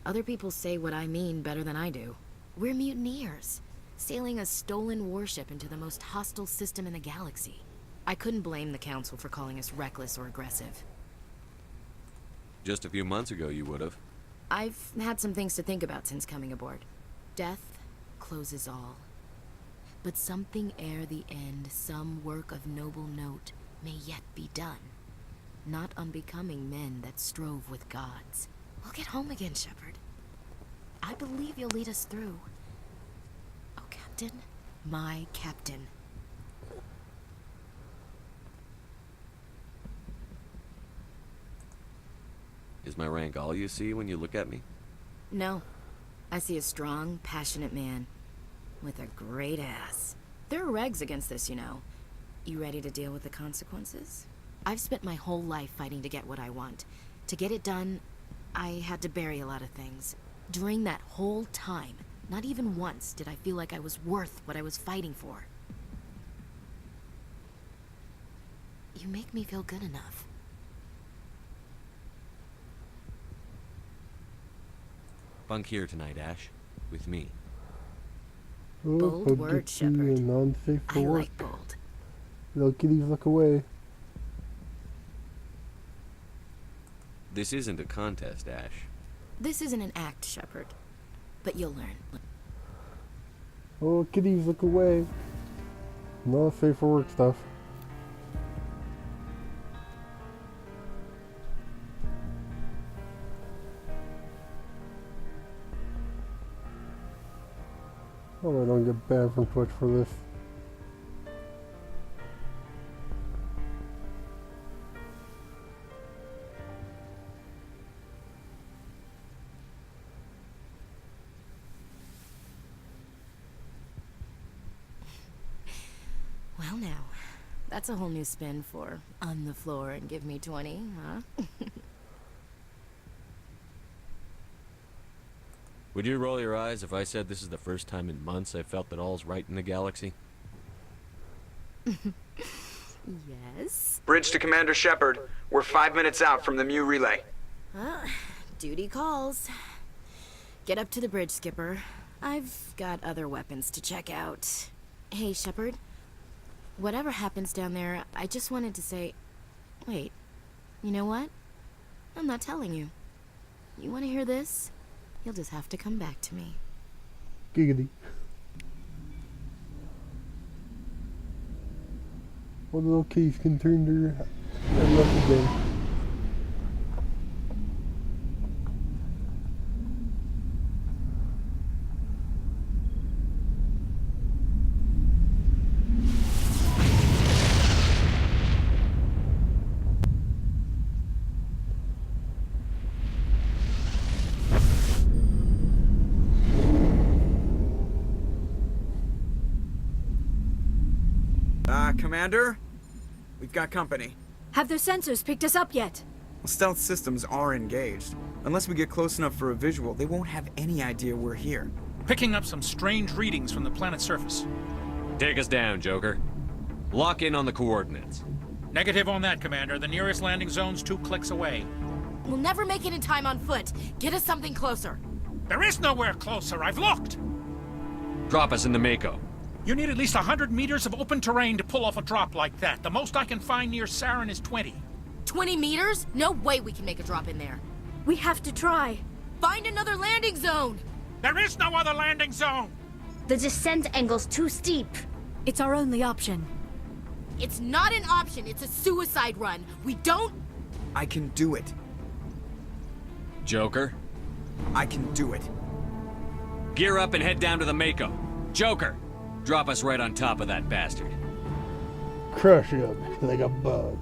S2: Other people say what I mean better than I do. We're mutineers, sailing a stolen warship into the most hostile system in the galaxy. I couldn't blame the Council for calling us reckless or aggressive.
S3: Just a few months ago, you would have.
S2: I've had some things to think about since coming aboard. Death closes all. But something ere the end, some work of noble note, may yet be done. Not unbecoming men that strove with gods. We'll get home again, Shepard. I believe you'll lead us through. Oh, Captain, my captain.
S3: Is my rank all you see when you look at me?
S2: No. I see a strong, passionate man. With a great ass. There are regs against this, you know. You ready to deal with the consequences? I've spent my whole life fighting to get what I want. To get it done, I had to bury a lot of things. During that whole time, not even once did I feel like I was worth what I was fighting for. You make me feel good enough.
S3: Bunk here tonight, Ash. With me.
S2: Bold word, Shepard.
S1: Non-safe for
S2: I
S1: work.
S2: like bold.
S1: Little kitties, look away.
S3: This isn't a contest, Ash.
S2: This isn't an act, Shepard. But you'll learn.
S1: Oh, kitties, look away. Not safe for work stuff. Oh, I don't get banned from Twitch for this.
S2: Well now, that's a whole new spin for on the floor and give me 20, huh?
S3: Would you roll your eyes if I said this is the first time in months I felt that all's right in the galaxy?
S2: Yes?
S4: Bridge to Commander Shepard. We're 5 minutes out from the Mu relay.
S2: Duty calls. Get up to the bridge, Skipper. I've got other weapons to check out. Hey, Shepard. Whatever happens down there, I just wanted to say... Wait. You know what? I'm not telling you. You want to hear this? You'll just have to come back to me.
S1: Giggity. One little kitties can turn their head left again.
S4: Commander? We've got company.
S17: Have their sensors picked us up yet?
S4: Well, stealth systems are engaged. Unless we get close enough for a visual, they won't have any idea we're here.
S13: Picking up some strange readings from the planet's surface.
S3: Take us down, Joker. Lock in on the coordinates.
S13: Negative on that, Commander. The nearest landing zone's 2 clicks away.
S2: We'll never make it in time on foot. Get us something closer.
S13: There is nowhere closer. I've looked.
S3: Drop us in the Mako.
S13: You need at least 100 meters of open terrain to pull off a drop like that. The most I can find near Saren is 20.
S2: 20 meters? No way we can make a drop in there.
S17: We have to try.
S2: Find another landing zone!
S13: There is no other landing zone!
S15: The descent angle's too steep.
S17: It's our only option.
S2: It's not an option, it's a suicide run. We don't...
S4: I can do it.
S3: Joker?
S4: I can do it.
S3: Gear up and head down to the Mako. Joker! Drop us right on top of that bastard.
S1: Crush him like a bug.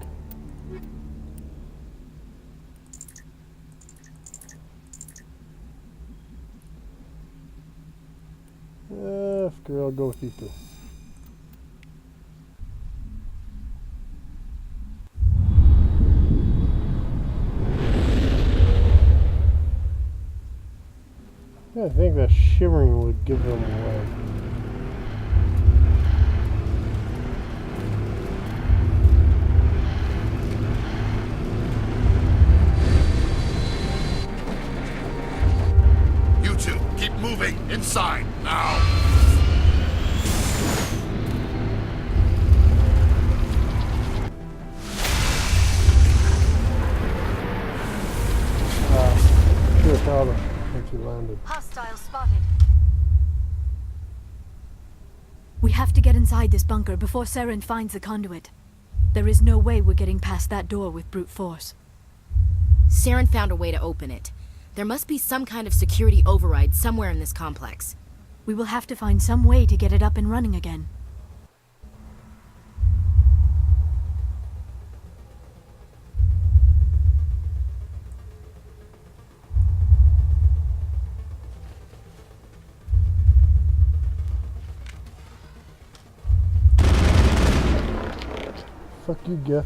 S1: Screw it, I'll go with these two. I think that shivering would give them away.
S20: You two, keep moving. Inside, now.
S1: Since you landed.
S15: Hostile spotted.
S17: We have to get inside this bunker before Saren finds the conduit. There is no way we're getting past that door with brute force.
S2: Saren found a way to open it. There must be some kind of security override somewhere in this complex.
S17: We will have to find some way to get it up and running again.
S1: Fuck you, Geth.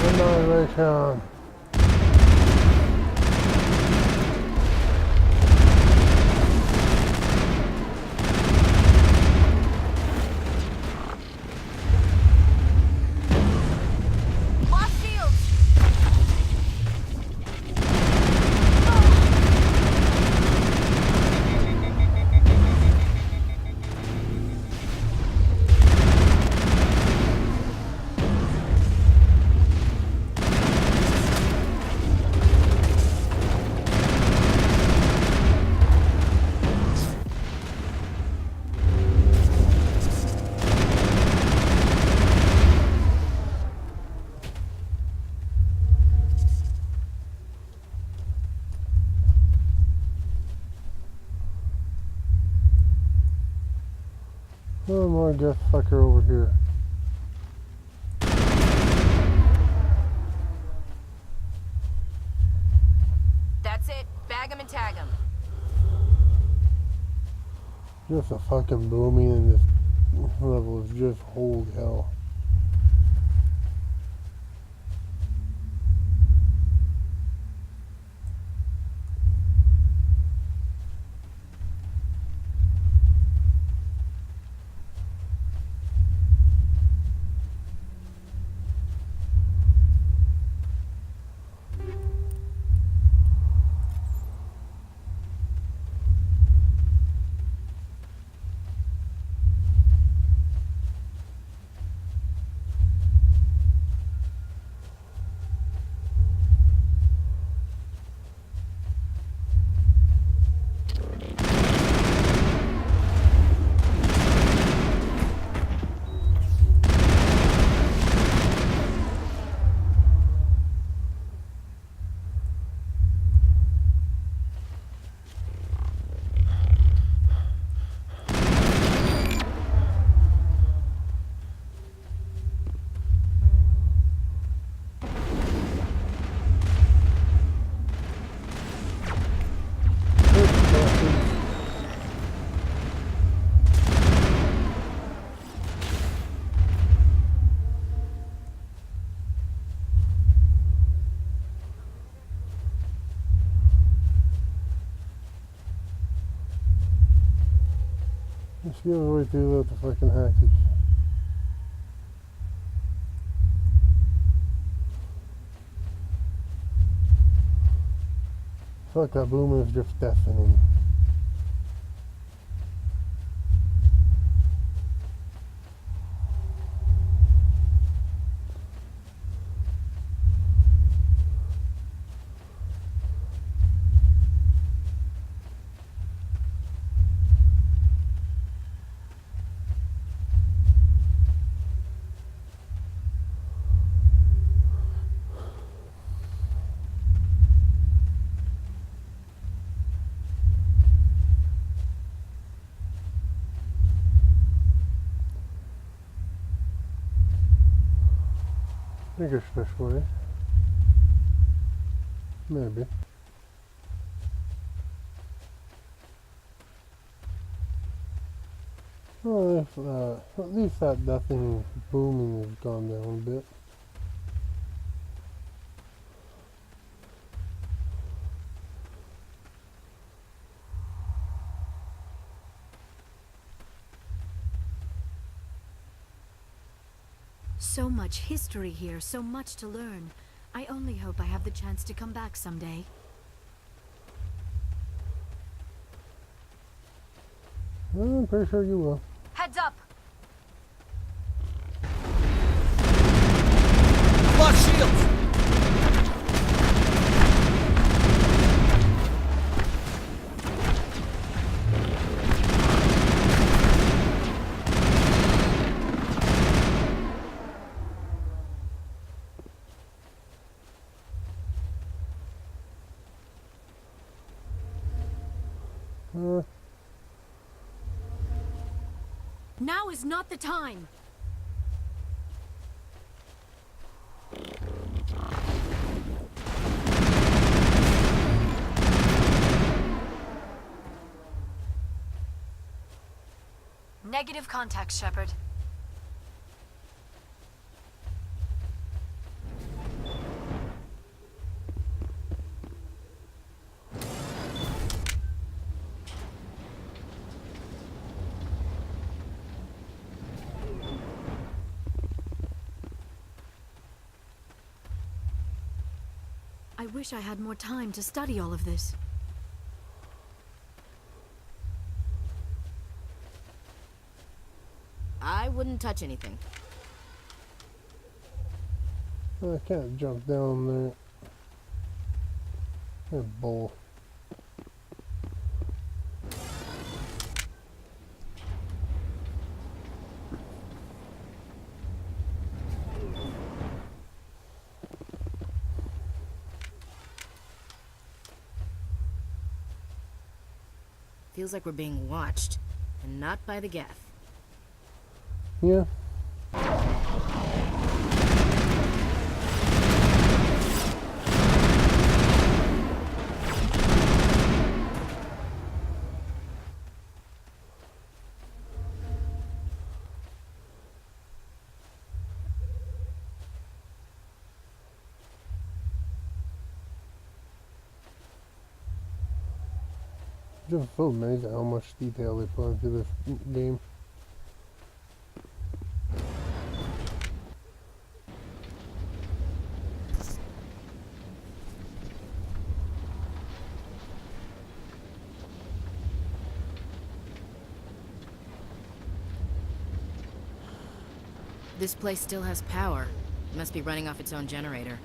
S1: Annihilation.
S15: Lost shields.
S1: One more Geth fucker over here.
S2: That's it. Bag him and tag him.
S1: Just a fucking booming in this level is just holy hell. Let's get right through the fucking hackage. Fuck, that boom is just deafening. I think it's this way. Maybe. Well, if, at least that thing booming has gone down a bit.
S17: So much history here, so much to learn. I only hope I have the chance to come back someday.
S1: I'm pretty sure you will.
S15: Heads up!
S12: Lost shields!
S17: Now is not the time! Negative contact, Shepard. I wish I had more time to study all of this.
S2: I wouldn't touch anything.
S1: I can't jump down there. That bull.
S2: Feels like we're being watched, and not by the Geth.
S1: Yeah. Just so amazing how much detail they put into this game.
S2: This place still has power. It must be running off its own generator.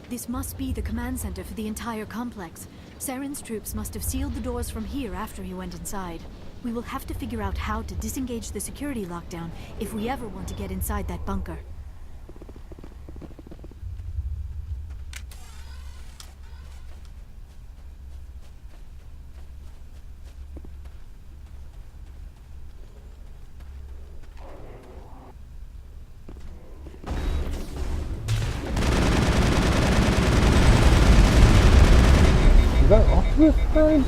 S17: This must be the command center for the entire complex. Saren's troops must have sealed the doors from here after he went inside. We will have to figure out how to disengage the security lockdown if we ever want to get inside that bunker.
S1: Is that Optimus Prime?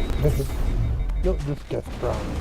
S1: No, just Death Prime.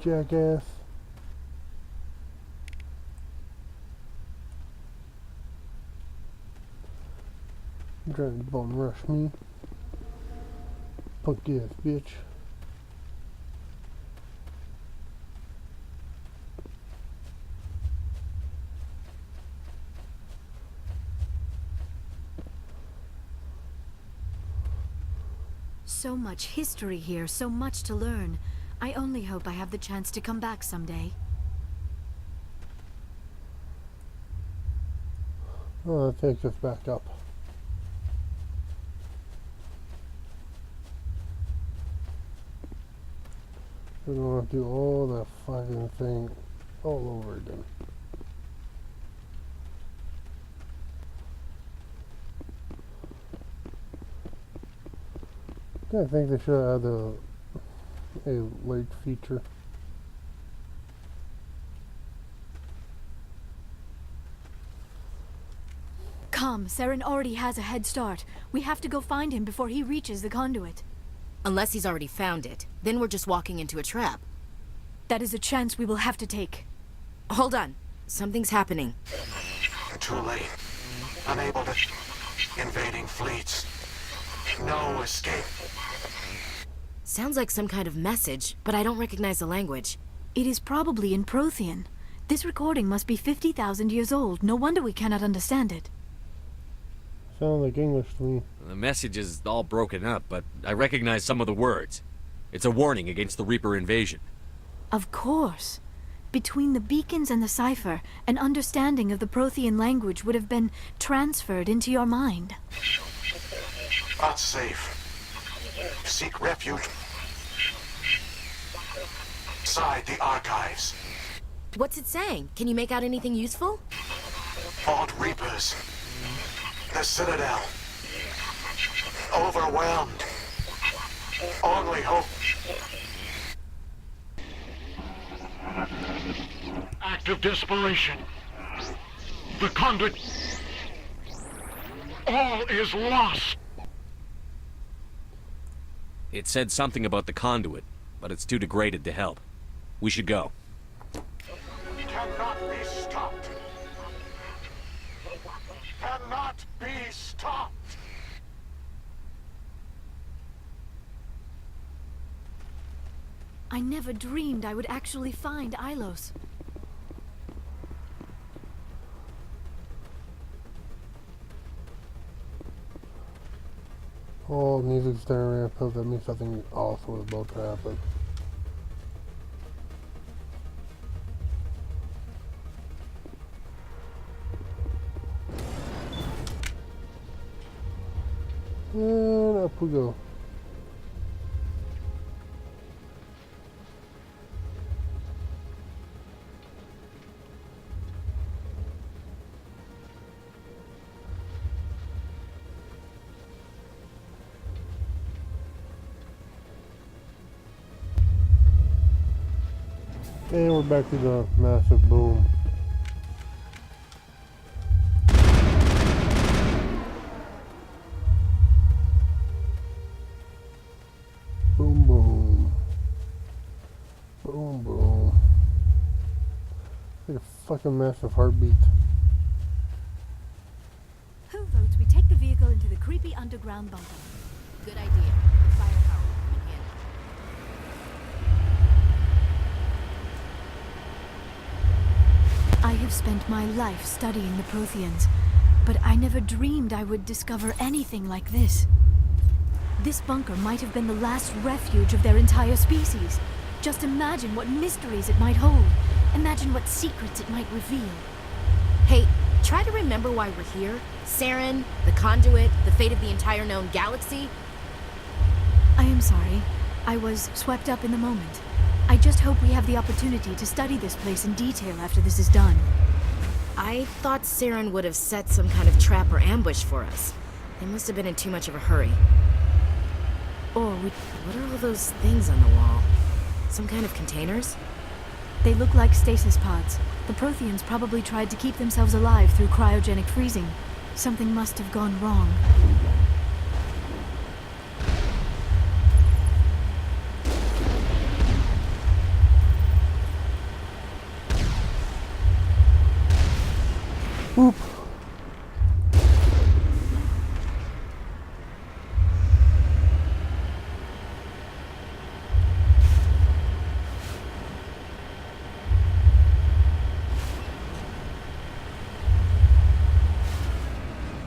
S1: Jackass. You trying to bum rush me? Punk ass bitch.
S17: So much history here, so much to learn. I only hope I have the chance to come back someday.
S1: Oh, that takes us back up. We're gonna have to do all that fucking thing all over again. I think they should add a light feature.
S17: Come, Saren already has a head start. We have to go find him before he reaches the conduit.
S2: Unless he's already found it. Then we're just walking into a trap.
S17: That is a chance we will have to take.
S2: Hold on. Something's happening.
S20: Too late. Unable to... Invading fleets. No escape.
S2: Sounds like some kind of message, but I don't recognize the language.
S17: It is probably in Prothean. This recording must be 50,000 years old. No wonder we cannot understand it.
S1: Sounds like English to me.
S3: The message is all broken up, but I recognize some of the words. It's a warning against the Reaper invasion.
S17: Of course. Between the beacons and the cipher, an understanding of the Prothean language would have been transferred into your mind.
S20: Not safe. Seek refuge inside the archives.
S2: What's it saying? Can you make out anything useful?
S20: Fought Reapers. The Citadel. Overwhelmed. Only hope. Act of desperation. The conduit. All is lost.
S3: It said something about the conduit, but it's too degraded to help. We should go.
S20: Cannot be stopped. Cannot be stopped.
S17: I never dreamed I would actually find Ilos.
S1: Oh, music's starting to ramp up. That means something awful is about to happen. And up we go. And we're back to the massive boom. Boom, boom. Boom, boom. Like a fucking massive heartbeat.
S17: Who votes we take the vehicle into the creepy underground bunker?
S2: Good idea. The firepower will come in handy.
S17: I have spent my life studying the Protheans, but I never dreamed I would discover anything like this. This bunker might have been the last refuge of their entire species. Just imagine what mysteries it might hold. Imagine what secrets it might reveal.
S2: Hey, try to remember why we're here. Saren, the conduit, the fate of the entire known galaxy.
S17: I am sorry. I was swept up in the moment. I just hope we have the opportunity to study this place in detail after this is done.
S2: I thought Saren would have set some kind of trap or ambush for us. They must have been in too much of a hurry.
S17: Or
S2: what are all those things on the wall? Some kind of containers?
S17: They look like stasis pods. The Protheans probably tried to keep themselves alive through cryogenic freezing. Something must have gone wrong.
S1: Oop.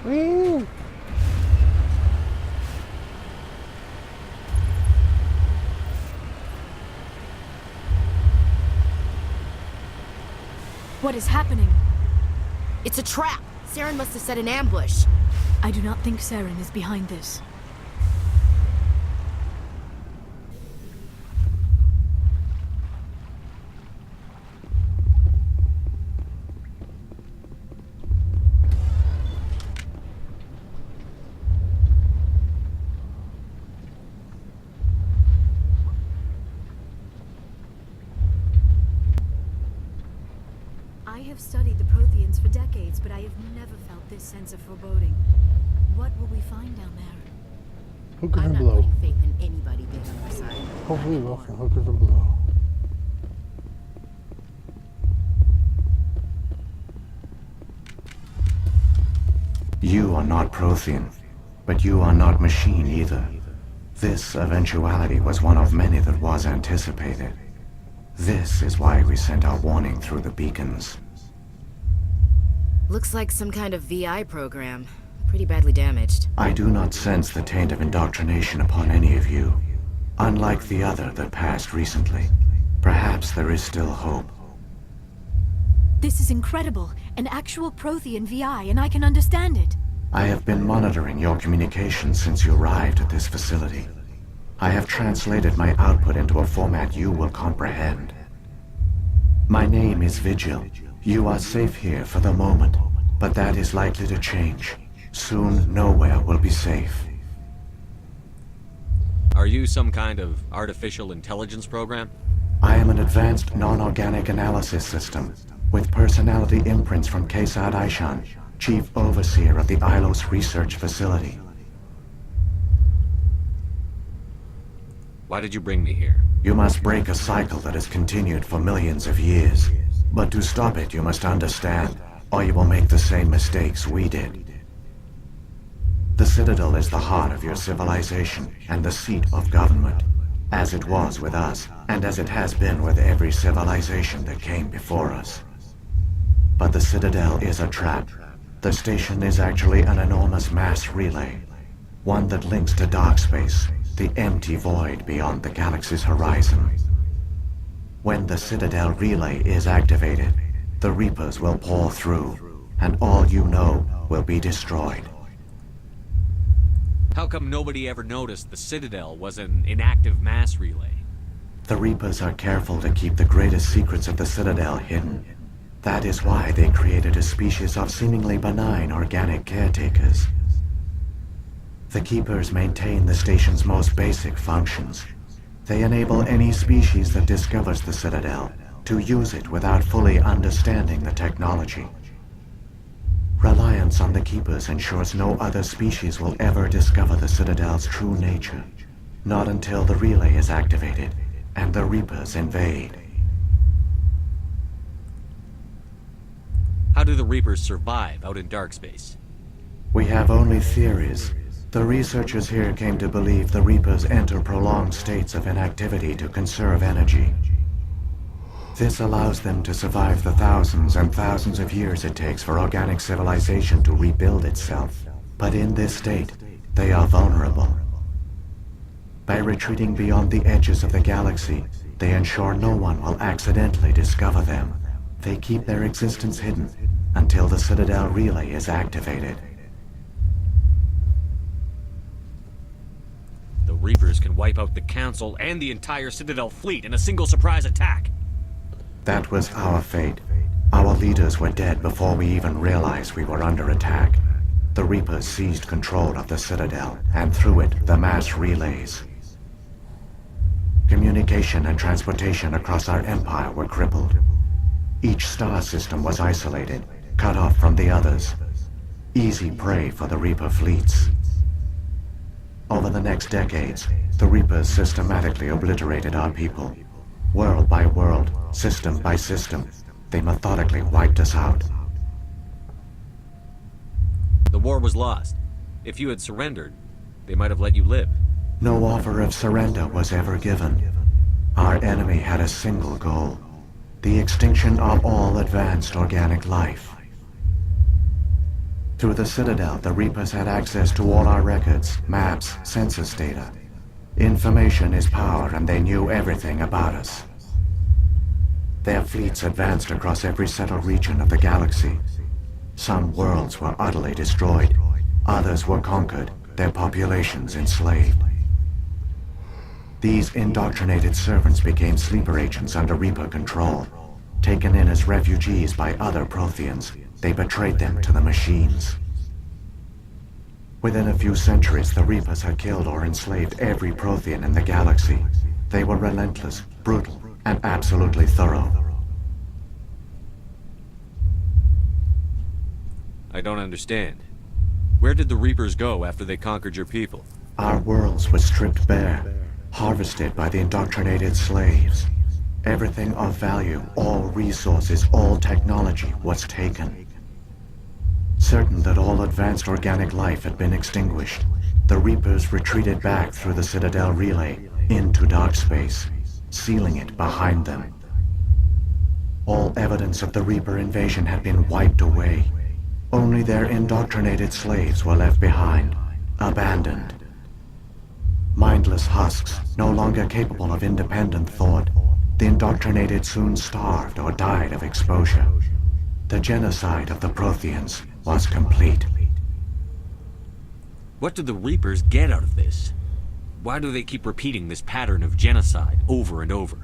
S1: Whee!
S17: What is happening?
S2: It's a trap! Saren must have set an ambush.
S17: I do not think Saren is behind this. have studied the Protheans for decades, but I have never felt this sense of foreboding. What will we find down there?
S1: Hookers
S2: I'm
S1: and
S2: not
S1: blow.
S2: putting faith in anybody big on our side.
S1: Hopefully we'll find hookers and blow.
S21: You are not Prothean, but you are not machine either. This eventuality was one of many that was anticipated. This is why we sent our warning through the beacons.
S2: Looks like some kind of VI program. Pretty badly damaged.
S21: I do not sense the taint of indoctrination upon any of you. Unlike the other that passed recently, perhaps there is still hope.
S17: This is incredible. An actual Prothean VI, and I can understand it.
S21: I have been monitoring your communications since you arrived at this facility. I have translated my output into a format you will comprehend. My name is Vigil. You are safe here for the moment, but that is likely to change. Soon, nowhere will be safe.
S3: Are you some kind of artificial intelligence program?
S21: I am an advanced non-organic analysis system, with personality imprints from Kesad Aishan, Chief Overseer of the Ilos Research Facility.
S3: Why did you bring me here?
S21: You must break a cycle that has continued for millions of years. But to stop it, you must understand, or you will make the same mistakes we did. The Citadel is the heart of your civilization and the seat of government, as it was with us, and as it has been with every civilization that came before us. But the Citadel is a trap. The station is actually an enormous mass relay, one that links to dark space, the empty void beyond the galaxy's horizon. When the Citadel relay is activated, the Reapers will pour through, and all you know will be destroyed.
S3: How come nobody ever noticed the Citadel was an inactive mass relay?
S21: The Reapers are careful to keep the greatest secrets of the Citadel hidden. That is why they created a species of seemingly benign organic caretakers. The Keepers maintain the station's most basic functions. They enable any species that discovers the Citadel to use it without fully understanding the technology. Reliance on the Keepers ensures no other species will ever discover the Citadel's true nature. Not until the relay is activated and the Reapers invade.
S3: How do the Reapers survive out in dark space?
S21: We have only theories. The researchers here came to believe the Reapers enter prolonged states of inactivity to conserve energy. This allows them to survive the thousands and thousands of years it takes for organic civilization to rebuild itself. But in this state, they are vulnerable. By retreating beyond the edges of the galaxy, they ensure no one will accidentally discover them. They keep their existence hidden until the Citadel relay is activated.
S3: The Reapers can wipe out the Council and the entire Citadel fleet in a single surprise attack.
S21: That was our fate. Our leaders were dead before we even realized we were under attack. The Reapers seized control of the Citadel, and through it, the mass relays. Communication and transportation across our empire were crippled. Each star system was isolated, cut off from the others. Easy prey for the Reaper fleets. Over the next decades, the Reapers systematically obliterated our people. World by world, system by system, they methodically wiped us out.
S3: The war was lost. If you had surrendered, they might have let you live.
S21: No offer of surrender was ever given. Our enemy had a single goal: the extinction of all advanced organic life. Through the Citadel, the Reapers had access to all our records, maps, census data. Information is power, and they knew everything about us. Their fleets advanced across every settled region of the galaxy. Some worlds were utterly destroyed. Others were conquered, their populations enslaved. These indoctrinated servants became sleeper agents under Reaper control. Taken in as refugees by other Protheans, they betrayed them to the machines. Within a few centuries, the Reapers had killed or enslaved every Prothean in the galaxy. They were relentless, brutal, and absolutely thorough.
S3: I don't understand. Where did the Reapers go after they conquered your people?
S21: Our worlds were stripped bare, harvested by the indoctrinated slaves. Everything of value, all resources, all technology was taken. Certain that all advanced organic life had been extinguished, the Reapers retreated back through the Citadel relay into dark space, sealing it behind them. All evidence of the Reaper invasion had been wiped away. Only their indoctrinated slaves were left behind, abandoned. Mindless husks, no longer capable of independent thought, the indoctrinated soon starved or died of exposure. The genocide of the Protheans was complete.
S3: What do the Reapers get out of this? Why do they keep repeating this pattern of genocide over and over?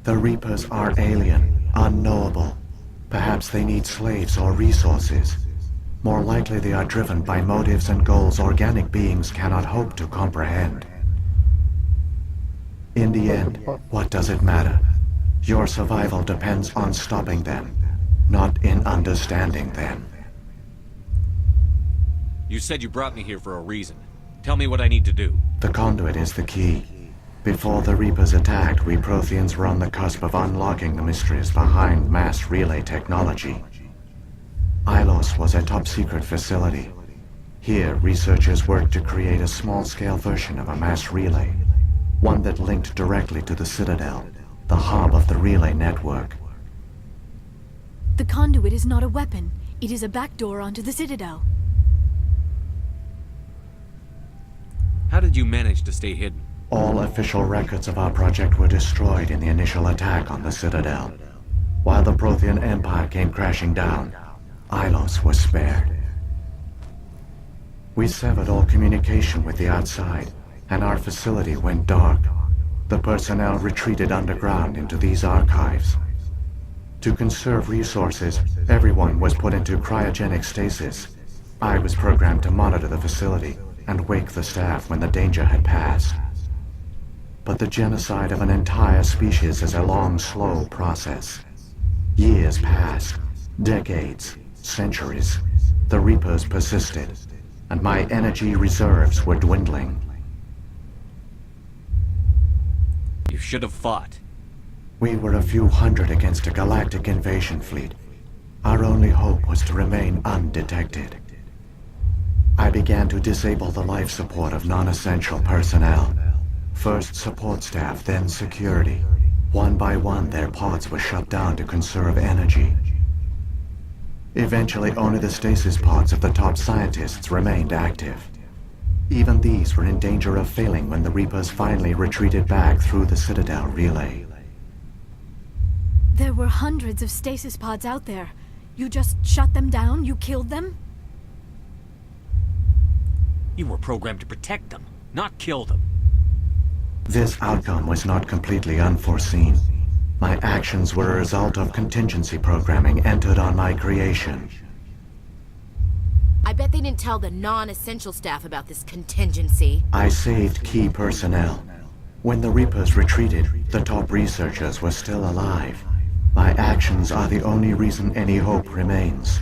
S21: The Reapers are alien, unknowable. Perhaps they need slaves or resources. More likely they are driven by motives and goals organic beings cannot hope to comprehend. In the end, what does it matter? Your survival depends on stopping them, not in understanding them.
S3: You said you brought me here for a reason. Tell me what I need to do.
S21: The conduit is the key. Before the Reapers attacked, we Protheans were on the cusp of unlocking the mysteries behind mass relay technology. Ilos was a top-secret facility. Here, researchers worked to create a small-scale version of a mass relay, one that linked directly to the Citadel, the hub of the relay network.
S17: The conduit is not a weapon. It is a backdoor onto the Citadel.
S3: How did you manage to stay hidden?
S21: All official records of our project were destroyed in the initial attack on the Citadel. While the Prothean Empire came crashing down, Ilos was spared. We severed all communication with the outside, and our facility went dark. The personnel retreated underground into these archives. To conserve resources, everyone was put into cryogenic stasis. I was programmed to monitor the facility and wake the staff when the danger had passed. But the genocide of an entire species is a long, slow process. Years passed, decades, centuries. The Reapers persisted, and my energy reserves were dwindling.
S3: You should have fought.
S21: We were a few hundred against a galactic invasion fleet. Our only hope was to remain undetected. I began to disable the life support of non-essential personnel. First support staff, then security. One by one, their pods were shut down to conserve energy. Eventually, only the stasis pods of the top scientists remained active. Even these were in danger of failing when the Reapers finally retreated back through the Citadel relay.
S17: There were hundreds of stasis pods out there. You just shut them down? You killed them?
S3: You were programmed to protect them, not kill them.
S21: This outcome was not completely unforeseen. My actions were a result of contingency programming entered on my creation.
S2: I bet they didn't tell the non-essential staff about this contingency.
S21: I saved key personnel. When the Reapers retreated, the top researchers were still alive. My actions are the only reason any hope remains.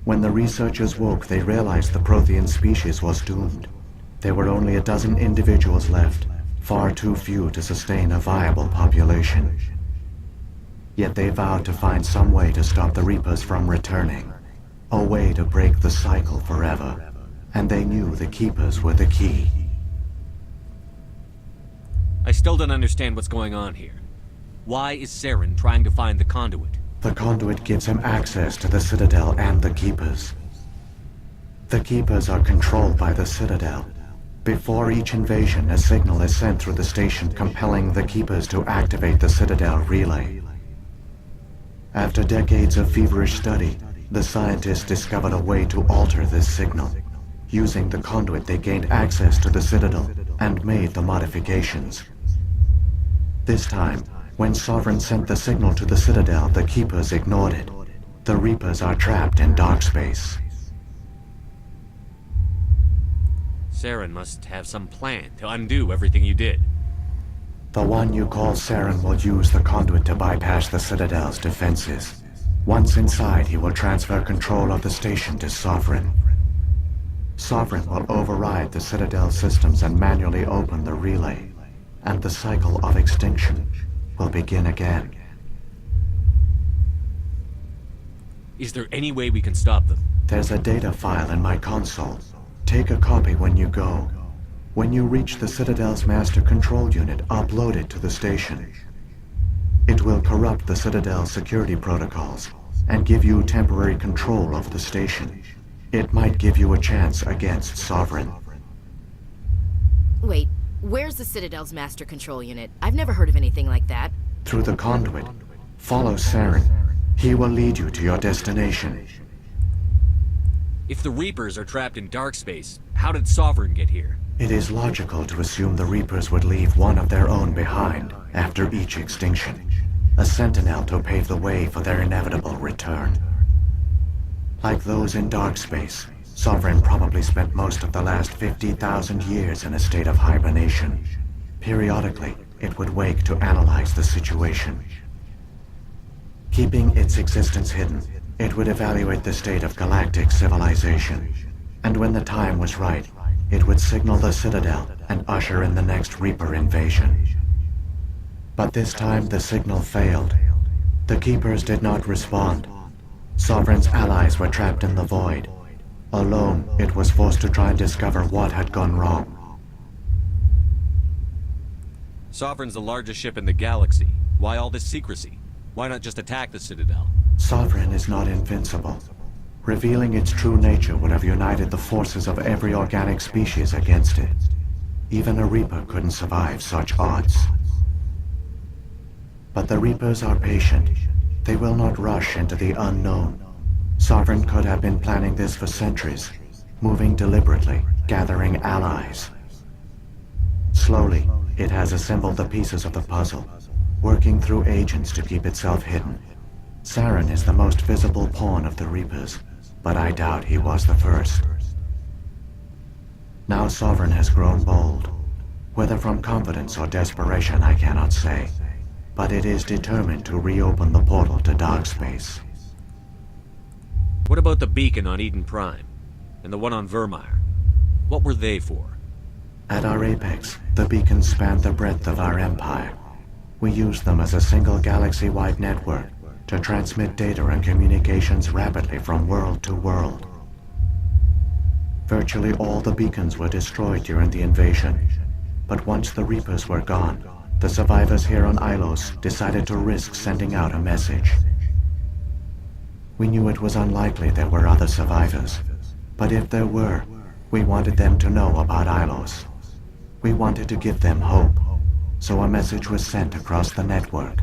S21: When the researchers woke, they realized the Prothean species was doomed. There were only a dozen individuals left, far too few to sustain a viable population. Yet they vowed to find some way to stop the Reapers from returning, a way to break the cycle forever, and they knew the Keepers were the key.
S3: I still don't understand what's going on here. Why is Saren trying to find the conduit?
S21: The conduit gives him access to the Citadel and the Keepers. The Keepers are controlled by the Citadel. Before each invasion, a signal is sent through the station compelling the Keepers to activate the Citadel relay. After decades of feverish study, the scientists discovered a way to alter this signal. Using the conduit, they gained access to the Citadel and made the modifications. This time, when Sovereign sent the signal to the Citadel, the Keepers ignored it. The Reapers are trapped in dark space.
S3: Saren must have some plan to undo everything you did.
S21: The one you call Saren will use the conduit to bypass the Citadel's defenses. Once inside, he will transfer control of the station to Sovereign. Sovereign will override the Citadel systems and manually open the relay, and the cycle of extinction will begin again.
S3: Is there any way we can stop them?
S21: There's a data file in my console. Take a copy when you go. When you reach the Citadel's master control unit, upload it to the station. It will corrupt the Citadel's security protocols and give you temporary control of the station. It might give you a chance against Sovereign.
S2: Wait, where's the Citadel's master control unit? I've never heard of anything like that.
S21: Through the conduit, follow Saren. He will lead you to your destination.
S3: If the Reapers are trapped in dark space, how did Sovereign get here?
S21: It is logical to assume the Reapers would leave one of their own behind after each extinction. A sentinel to pave the way for their inevitable return. Like those in dark space, Sovereign probably spent most of the last 50,000 years in a state of hibernation. Periodically, it would wake to analyze the situation. Keeping its existence hidden, it would evaluate the state of galactic civilization. And when the time was right, it would signal the Citadel and usher in the next Reaper invasion. But this time the signal failed. The Keepers did not respond. Sovereign's allies were trapped in the void. Alone, it was forced to try and discover what had gone wrong.
S3: Sovereign's the largest ship in the galaxy. Why all this secrecy? Why not just attack the Citadel?
S21: Sovereign is not invincible. Revealing its true nature would have united the forces of every organic species against it. Even a Reaper couldn't survive such odds. But the Reapers are patient. They will not rush into the unknown. Sovereign could have been planning this for centuries, moving deliberately, gathering allies. Slowly, it has assembled the pieces of the puzzle, working through agents to keep itself hidden. Saren is the most visible pawn of the Reapers, but I doubt he was the first. Now Sovereign has grown bold. Whether from confidence or desperation, I cannot say. But it is determined to reopen the portal to dark space.
S3: What about the beacon on Eden Prime? And the one on Vermeer? What were they for?
S21: At our apex, the beacons spanned the breadth of our empire. We used them as a single galaxy-wide network to transmit data and communications rapidly from world to world. Virtually all the beacons were destroyed during the invasion, but once the Reapers were gone, the survivors here on Ilos decided to risk sending out a message. We knew it was unlikely there were other survivors, but if there were, we wanted them to know about Ilos. We wanted to give them hope, so a message was sent across the network.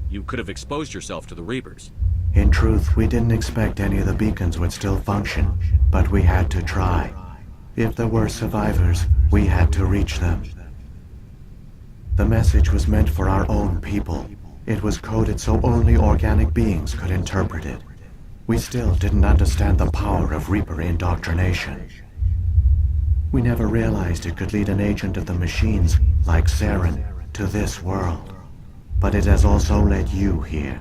S3: You could have exposed yourself to the Reapers.
S21: In truth, we didn't expect any of the beacons would still function, but we had to try. If there were survivors, we had to reach them. The message was meant for our own people. It was coded so only organic beings could interpret it. We still didn't understand the power of Reaper indoctrination. We never realized it could lead an agent of the machines, like Saren, to this world. But it has also led you here.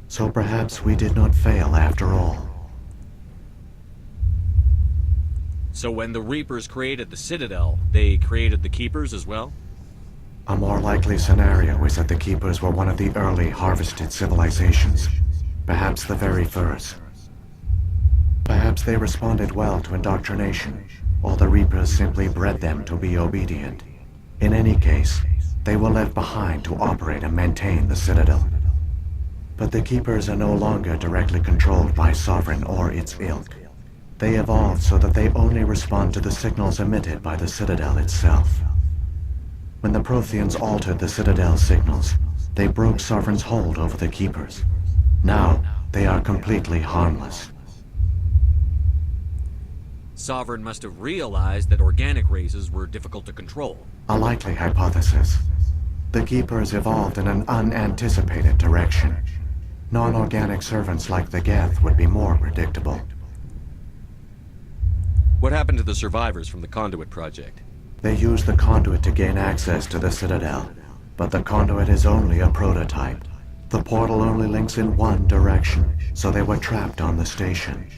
S21: So perhaps we did not fail after all.
S3: So when the Reapers created the Citadel, they created the Keepers as well?
S21: A more likely scenario is that the Keepers were one of the early harvested civilizations. Perhaps the very first. Perhaps they responded well to indoctrination, or the Reapers simply bred them to be obedient. In any case, they were left behind to operate and maintain the Citadel. But the Keepers are no longer directly controlled by Sovereign or its ilk. They evolved so that they only respond to the signals emitted by the Citadel itself. When the Protheans altered the Citadel's signals, they broke Sovereign's hold over the Keepers. Now, they are completely harmless.
S3: Sovereign must have realized that organic races were difficult to control.
S21: A likely hypothesis. The Keepers evolved in an unanticipated direction. Non-organic servants like the Geth would be more predictable.
S3: What happened to the survivors from the Conduit Project?
S21: They used the Conduit to gain access to the Citadel, but the Conduit is only a prototype. The portal only links in one direction, so they were trapped on the station.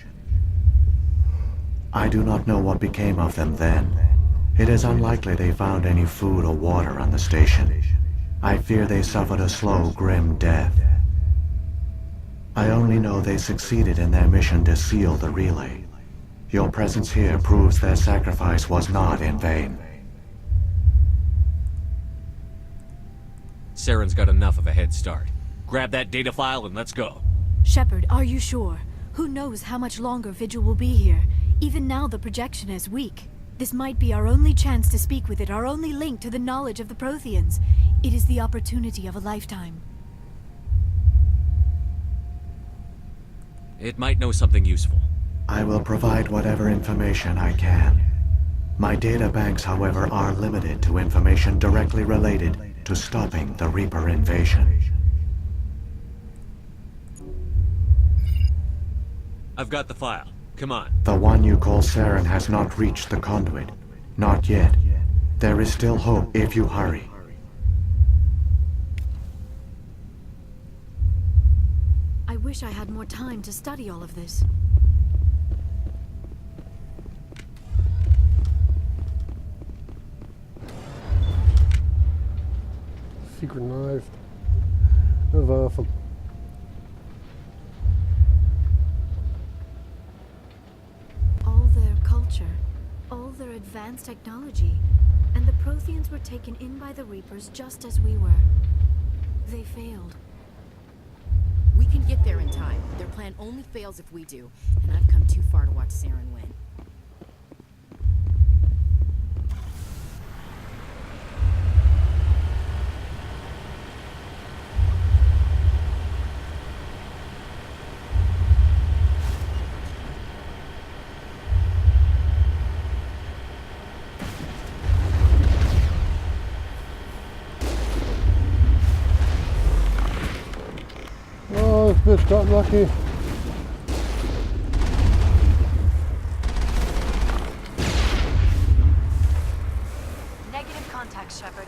S21: I do not know what became of them then. It is unlikely they found any food or water on the station. I fear they suffered a slow, grim death. I only know they succeeded in their mission to seal the relay. Your presence here proves their sacrifice was not in vain.
S3: Saren's got enough of a head start. Grab that data file and let's go.
S17: Shepard, are you sure? Who knows how much longer Vigil will be here? Even now the projection is weak. This might be our only chance to speak with it, our only link to the knowledge of the Protheans. It is the opportunity of a lifetime.
S3: It might know something useful.
S21: I will provide whatever information I can. My data banks, however, are limited to information directly related to stopping the Reaper invasion.
S3: I've got the file. Come on.
S21: The one you call Saren has not reached the conduit. Not yet. There is still hope if you hurry.
S17: I wish I had more time to study all of this.
S1: Synchronized. That was awesome.
S17: All their culture, all their advanced technology, and the Protheans were taken in by the Reapers just as we were. They failed.
S2: We can get there in time. Their plan only fails if we do, and I've come too far to watch Saren win.
S1: Oh, this bitch got lucky.
S15: Negative contact, Shepard.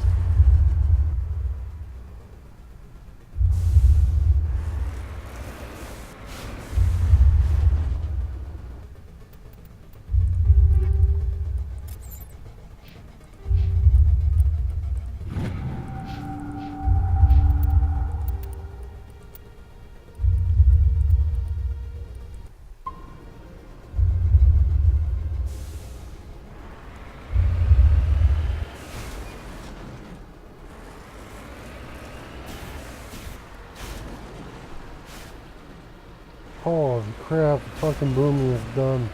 S1: Holy crap, the fucking booming is done.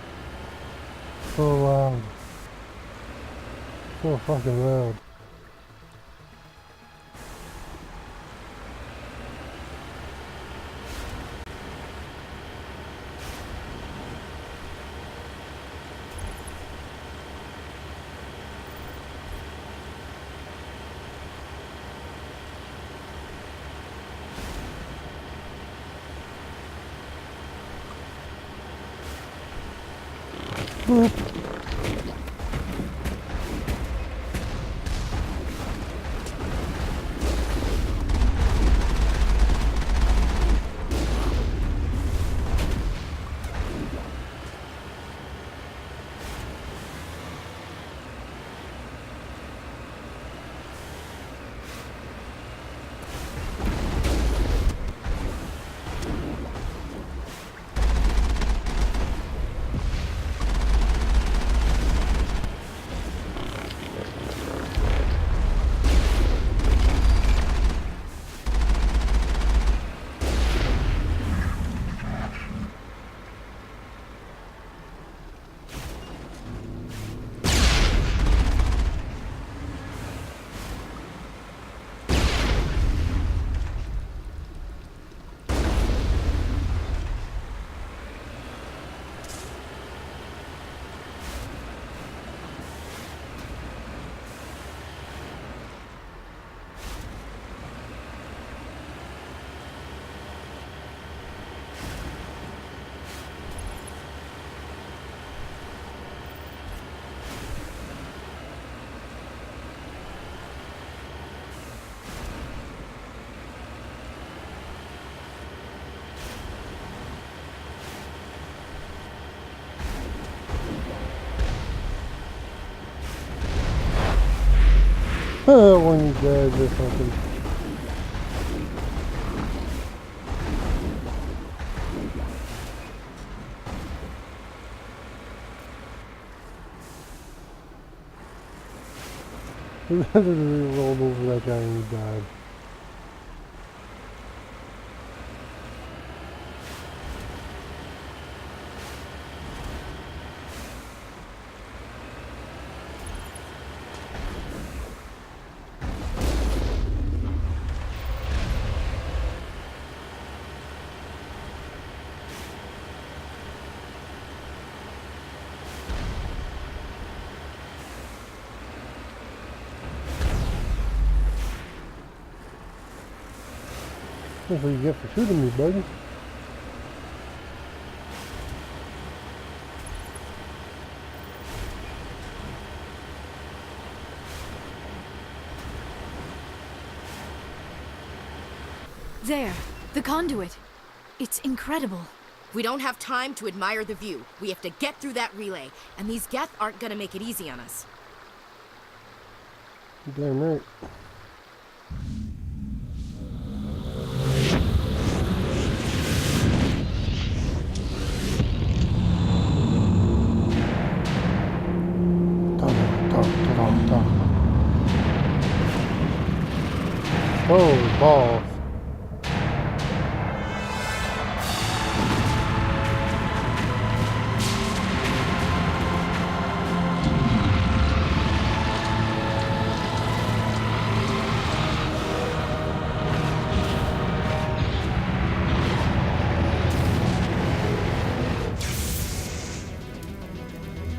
S1: So loud. So fucking loud. Boop. When you guys or something. He rolled over that guy and he died. That's what you get for shooting me, buddy.
S17: There, the conduit. It's incredible.
S2: We don't have time to admire the view. We have to get through that relay, and these Geth aren't gonna make it easy on us.
S1: Damn right. Oh, balls.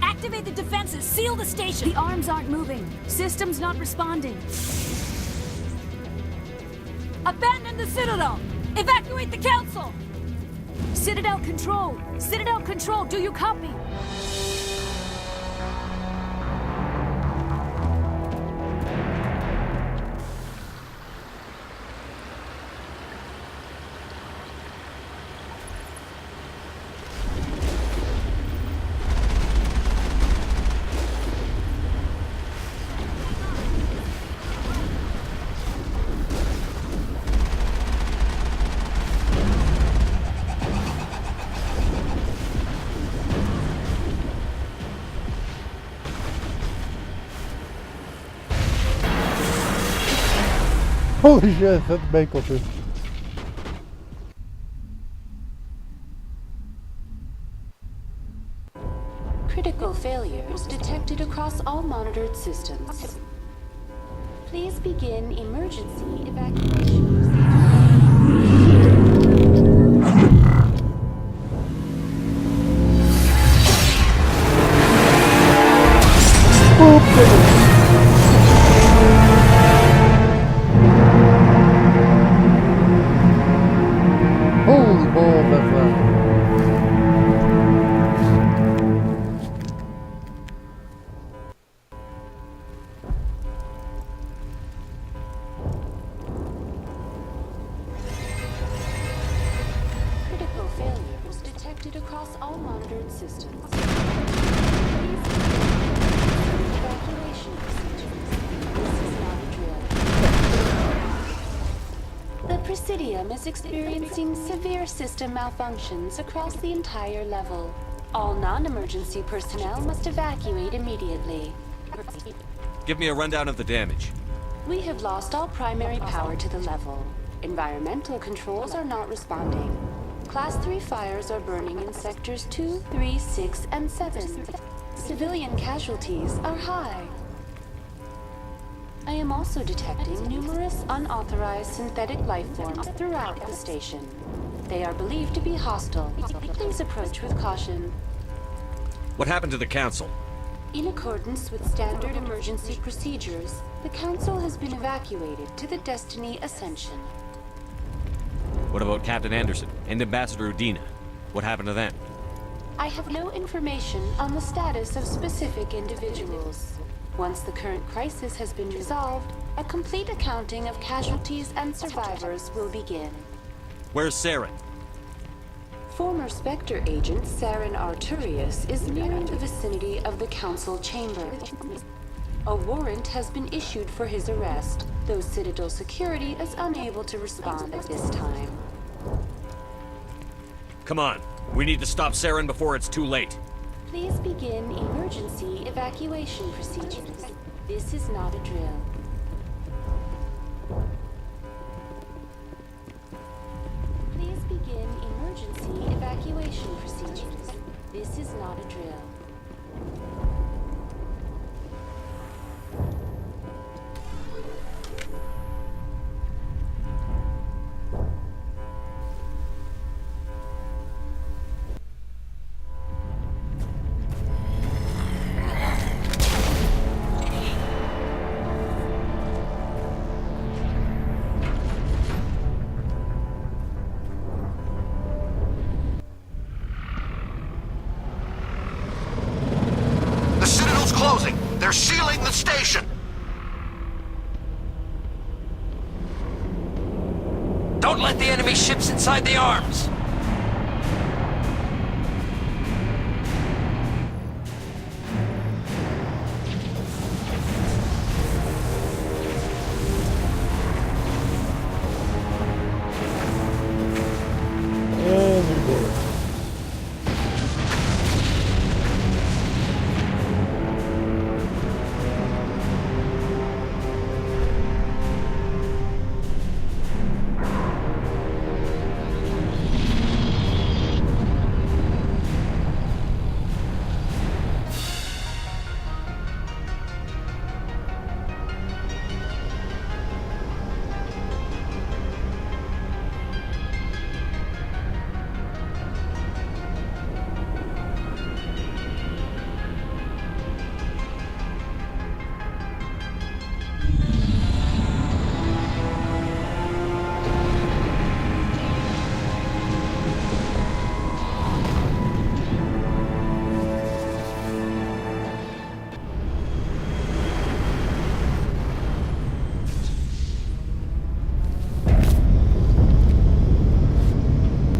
S17: Activate the defenses! Seal the station! The arms aren't moving. Systems not responding. Abandon the Citadel! Evacuate the Council! Citadel Control! Citadel Control, do you copy?
S1: Holy shit, that's Bakelton.
S6: Critical failures detected across all monitored systems. Please begin emergency evacuation.
S1: Holy balls, that's right.
S6: Critical failures detected across all monitored systems. Evacuation procedures. This is not a drill. The Presidium is experiencing severe system malfunctions across the entire level. All non-emergency personnel must evacuate immediately.
S3: Give me a rundown of the damage.
S6: We have lost all primary power to the level. Environmental controls are not responding. Class 3 fires are burning in sectors 2, 3, 6, and 7. Civilian casualties are high. I am also detecting numerous unauthorized synthetic life forms throughout the station. They are believed to be hostile. Please approach with caution.
S3: What happened to the Council?
S6: In accordance with standard emergency procedures, the Council has been evacuated to the Destiny Ascension.
S3: What about Captain Anderson and Ambassador Udina? What happened to them?
S6: I have no information on the status of specific individuals. Once the current crisis has been resolved, a complete accounting of casualties and survivors will begin.
S3: Where's Saren?
S6: Former Spectre agent Saren Arturius is nearing the vicinity of the Council chamber. A warrant has been issued for his arrest, though Citadel security is unable to respond at this time.
S3: Come on. We need to stop Saren before it's too late.
S6: Please begin emergency evacuation procedures. This is not a drill. Please begin emergency evacuation procedures. This is not a drill.
S20: They're sealing the station!
S12: Don't let the enemy ships inside the arms!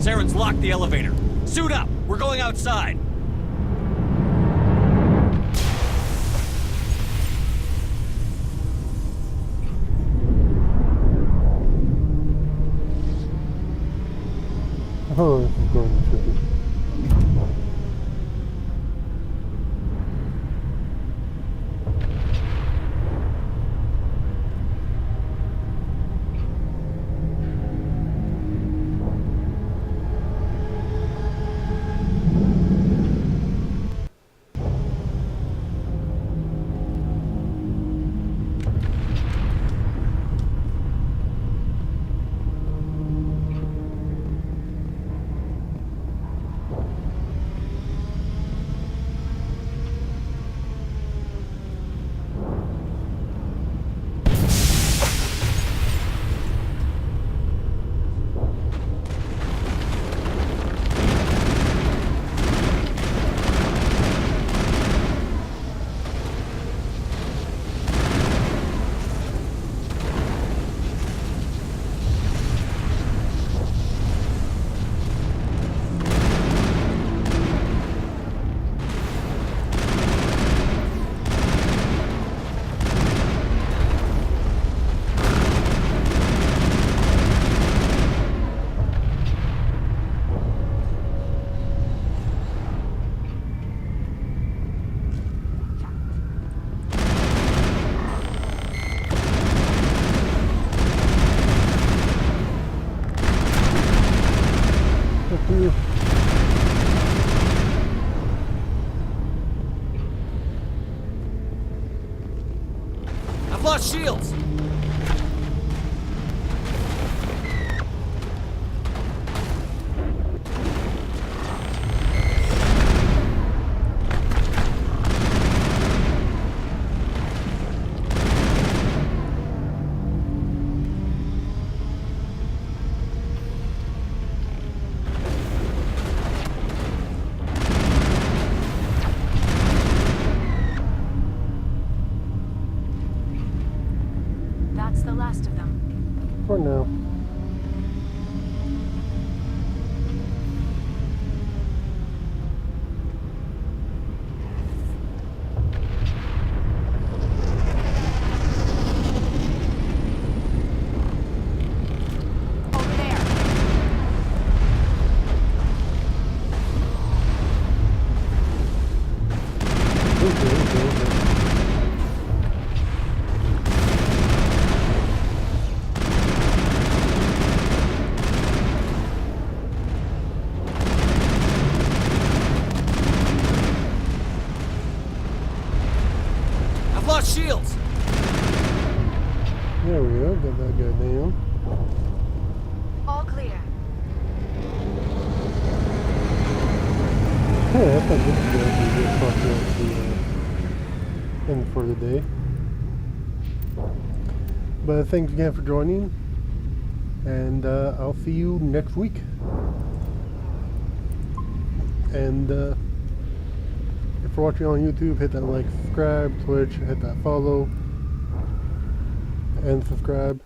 S3: Saren's locked the elevator. Suit up! We're going outside!
S1: Oh, this is going tricky.
S3: I've lost shields!
S17: That's the last of them.
S1: For now. There we go, got that guy down.
S15: All clear.
S1: Yeah, I thought this was going to be a good possibility end for the day. But thanks again for joining, and I'll see you next week. And if you're watching on YouTube, hit that like, subscribe, Twitch, hit that follow, and subscribe.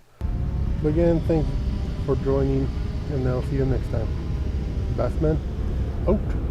S1: But again, thanks for joining, and I'll see you next time. Bassman, out.